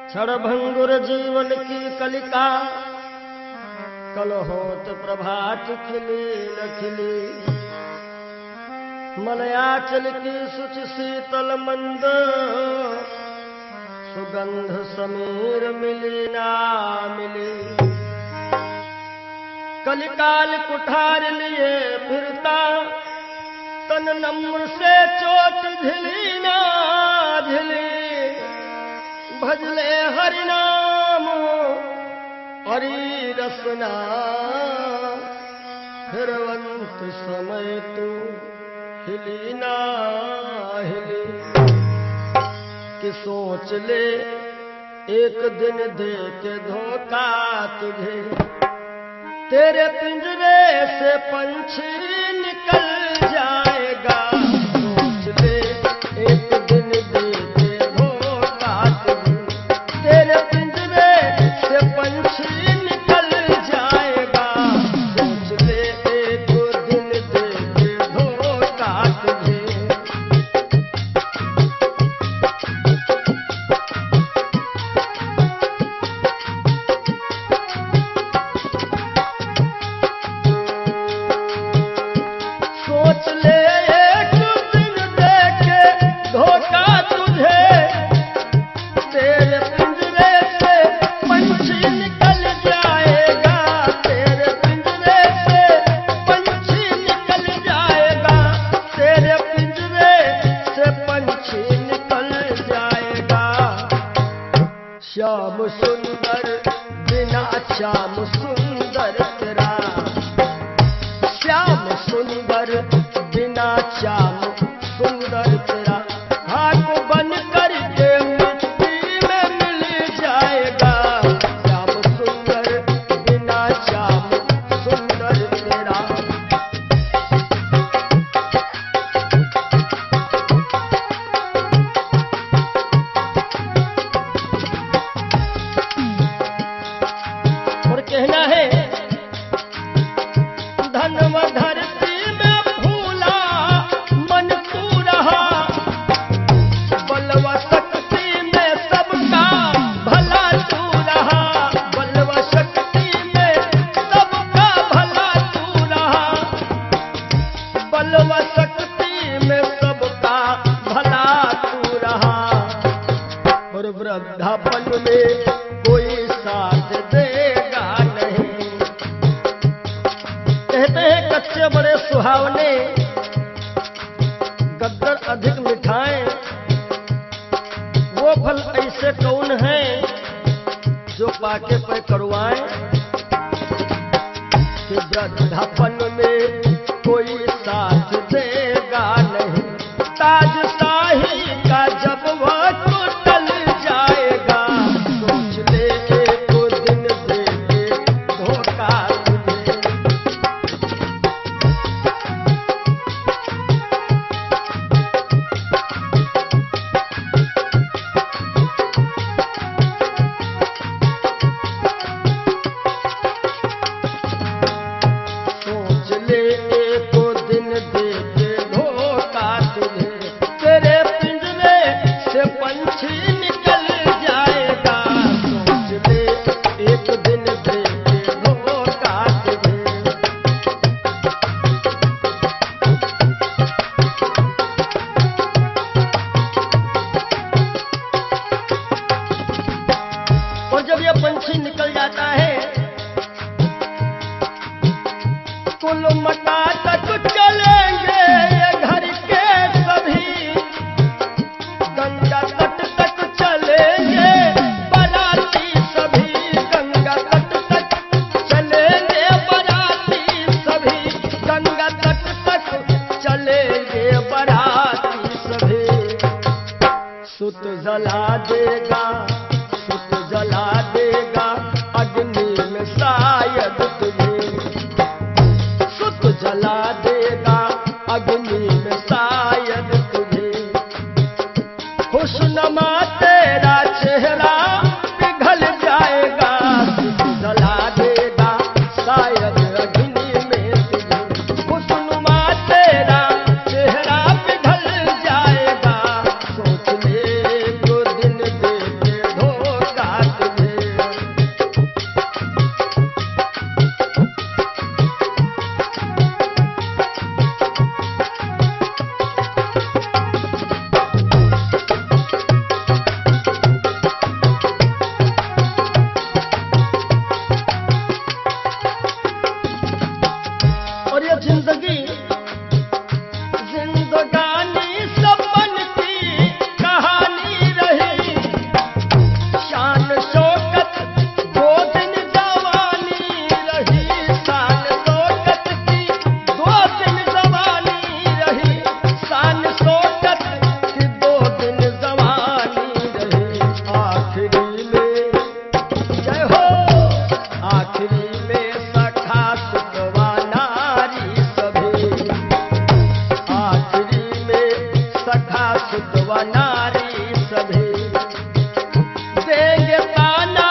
क्षणभंगुर जीवन की कलिका, कल होत प्रभात खिली न खिली। मलयाचल की सुच शीतल मंद, सुगंध समीर मिली ना मिली। कलिकाल कुठार लिए फिरता, तन नम्र से चोट झिली ना झिली। भजले हरि नाम हरि रसना, फिरवंत समय तू हिली ना हिली। कि सोच ले एक दिन दे के धोखा तुझे, तेरे पिंजरे से पंछी निकल जाएगा। सोच ले एक दिन दे के धोखा तुझे, तेरे पिंजरे से पंछी निकल जाएगा। सोच ले एक दिन दे के धोखा तुझे। सोच ले एक दिन दे के धोखा तुझे, तेरे पिंजरे से पंछी निकल जाएगा। तेरे पिंजरे से पंछी निकल जाएगा। तेरे पिंजरे से पंछी निकल जाएगा। श्याम सुंदर बिना श्याम सुंदर तेरा, श्याम सुंदर बिना श्याम सुंदर तेरा। खाक बन कर के वृद्धापन में कोई साथ देगा नहीं। कहते हैं कच्चे बड़े सुहावने, गद्दर अधिक मिठाएं। वो फल ऐसे कौन है जो पाके पे करुआएं। कि वृद्धापन में कोई साथ देगा नहीं, ताज शाही का जब वह टल जाएगा, सोच ले एक दिन दे के धोखा तुझे। सोच ले एक दिन दे के धोखा तुझे, तेरे पिंजरे से पंछी निकल जाएगा, सोच ले एक दिन दे के धोखा तुझे। और जब यह पंछी निकल जाता है, कुल मटा तक चलेंगे ये घर के सभी, गंगा तट तक चलेंगे बाराती सभी, गंगा तट तक चलेंगे बाराती सभी, गंगा तट तक चलेंगे बाराती सभी। सुत जला देगा, सुत जला देगा अग्नि में शायद तुझे, सुत जला देगा अग्नि में शायद तुझे। खुशनुमा तेरा चेहरा पिघल जाएगा, सुत जला देगा शायद अग्नि में तुझे। खुशनुमा तेरा चेहरा पिघल जाएगा, सोच ले एक दिन दे के धोखा तुझे। और ये जिंदगी जिंदगानी सपन की कहानी रही, शान शौकत दो दिन जवानी रही, शान शौकत की दो दिन जवानी रही, शान शौकत की दो दिन जवानी रही। आखिरी में जय हो, आखिरी में सखा सुतवा नारी सभी, आखिरी में सखा सुतवा नारी सभी। देंगे ताना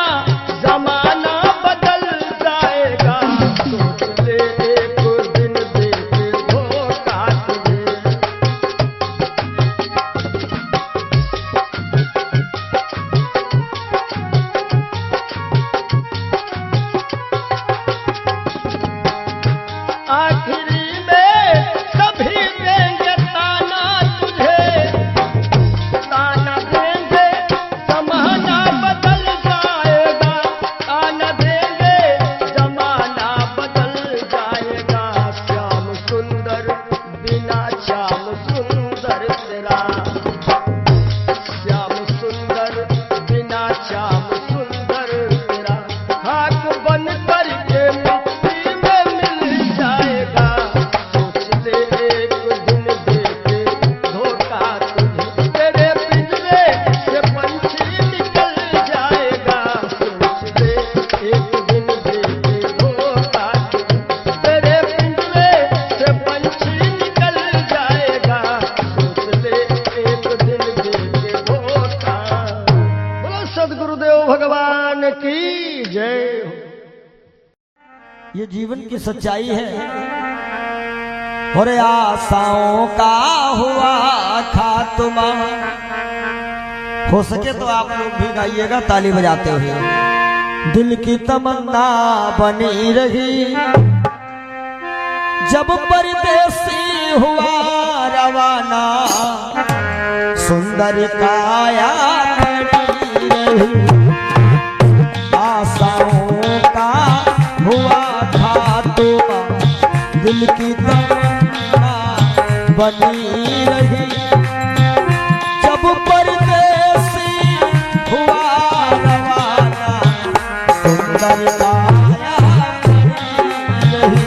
जमाना बदल जाएगा, सोच ले एक दिन दे के धोखा तुझे। आखिरी में सभी देंगे ताना तुझे, ताना देंगे जमाना बदल जाएगा, ताना देंगे जमाना बदल जाएगा। श्याम सुंदर बिना श्याम सुंदर तेरा, श्याम सुंदर बिना श्याम सुंदर तेरा, खाक बन करके मिट्टी में मिल जाएगा, सोच ले एक दिन दे के धोखा तुझे। तेरे पिंजरे से पंछी निकल जाएगा, सोच ले एक दिन दे के धोखा तुझे। तेरे पिंजरे से पंछी निकल जाएगा, सोच ले एक दिन दे के धोखा। बोलो सद्गुरुदेव भगवान की जय हो। ये जीवन की सच्चाई है। और आशाओं का हुआ खात्मा। हो सके तो आप लोग भी गाइएगा ताली बजाते हुए। दिल की तमन्ना बनी रही जब परदेसी हुआ रवाना, सुंदर काया खड़ी रही। रही। आशाओं का हुआ था तोबा, दिल की तमन्ना बनी रही। जब परदेसी हुआ रवाना, सुंदर काया बनी रही।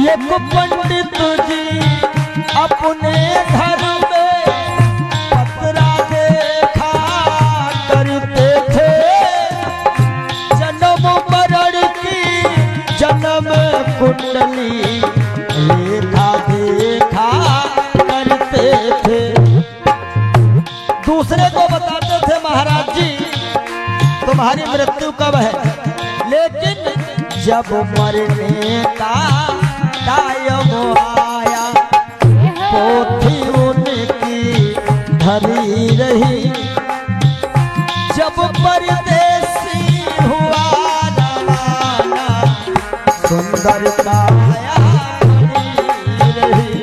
एक पंडित जी अपने घर में पतरा देखा करते थे, जन्म मरण की जन्म कुंडली लेखा देखा करते थे। दूसरे को बताते थे महाराज जी तुम्हारी मृत्यु कब है, लेकिन जब मरने का टाइम आया पोथी उनकी धरी रही। जब परदेसी हुआ रवाना, सुंदर काया बनी रही।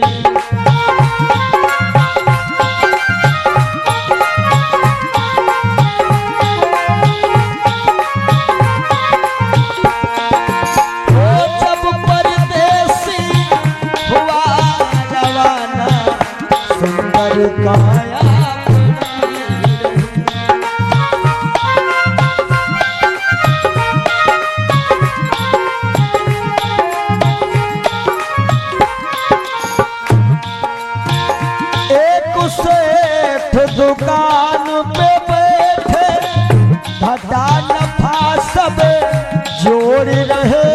काया एक सेठ दुकान पे बैठे, घाटा नफा सब जोड़ रहे।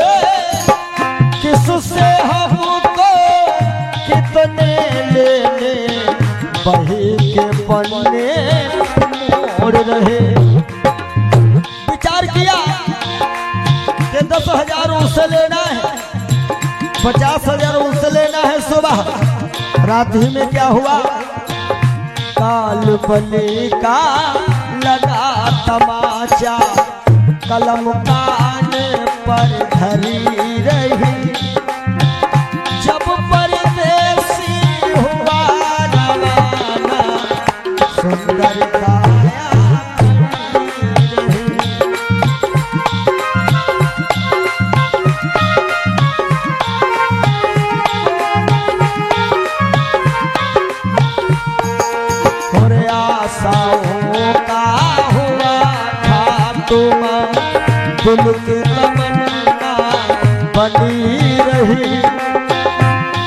किससे हमको कितने लेने, बही के पन्ने मोड़ रहे। विचार किया कि 10,000 उससे लेना है, 50,000 उससे लेना है। सुबह रात ही में क्या हुआ, काल बली का लगा तमाचा, कलम कान पर धरी रही। जब परदेसी हुआ रवाना, सुंदर काया बनी रही। और आशाओं का हुआ था तुम, दिल की तमन्ना बनी रही।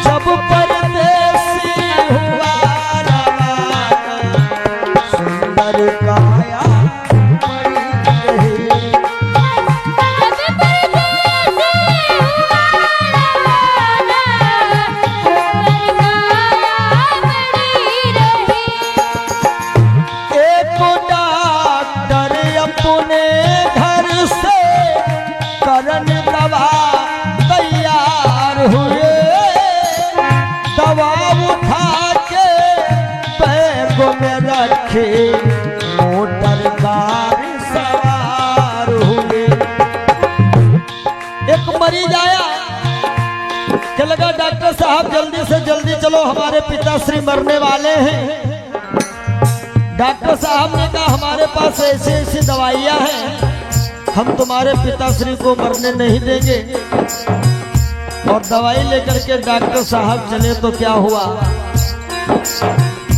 जब परदेसी हुआ रवाना, सुंदर काया बनी रही। एक डॉक्टर अपने घर से करन दवा तैयार हुए। दवा उठा के बैग में रखे, मोटर कार सवार हुए। एक मरीज आया कि लगा डॉक्टर साहब जल्दी से जल्दी चलो, हमारे पिताश्री मरने वाले हैं। डॉक्टर साहब ने कहा हमारे पास ऐसी ऐसी दवाइयां हैं, हम तुम्हारे पिताश्री को मरने नहीं देंगे। और दवाई लेकर के डॉक्टर साहब चले तो क्या हुआ,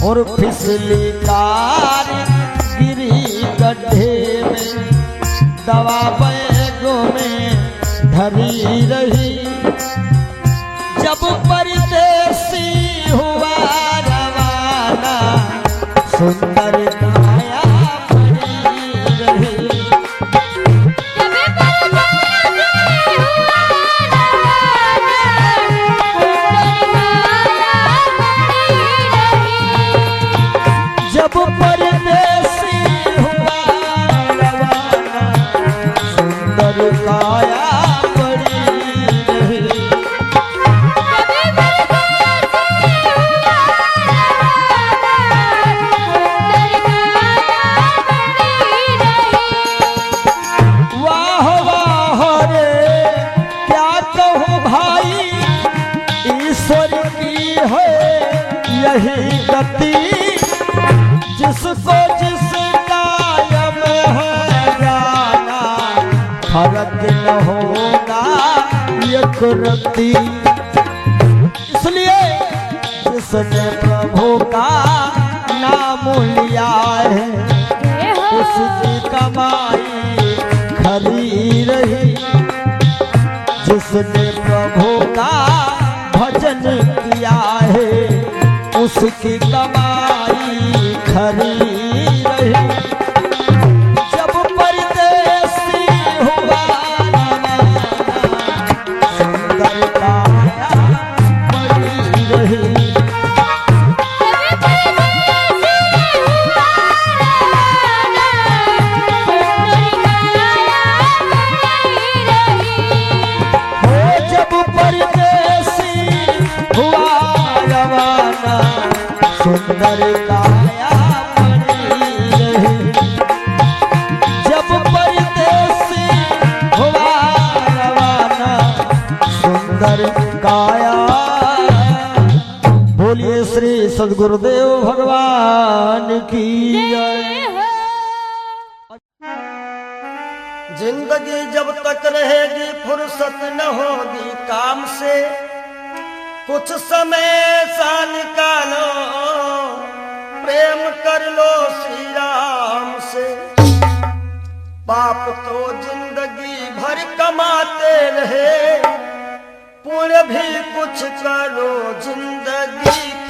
और फिसली कार गिरी गड्ढे में, दवा बैगों में धरी रही। जब परदेसी हुआ रवाना, सुंदर काया बनी रही। जब परदेसी हुआ रवाना, सुंदर काया बनी रही गति, जिसको जिसका यम है जाना, फर्क न होगा एक रत्ती। इसलिए जिसने प्रभु का नाम लिया है, उसकी कमाई खरी रही। जिसने प्रभु का भजन किया है, उसकी कमाई खरी रही। जब परदेसी हुआ सुंदर काया बड़ी रही। सुंदर काया बनी रही। जब परदेसी हुआ रवाना, सुंदर काया। बोलिए श्री सद्गुरुदेव भगवान की जय। जिंदगी जब तक रहेगी फुर्सत न होगी काम से, कुछ समय सा निकालो प्रेम कर लो श्री राम से। पाप तो जिंदगी भर कमाते रहे, पुण्य भी कुछ करो जिंदगी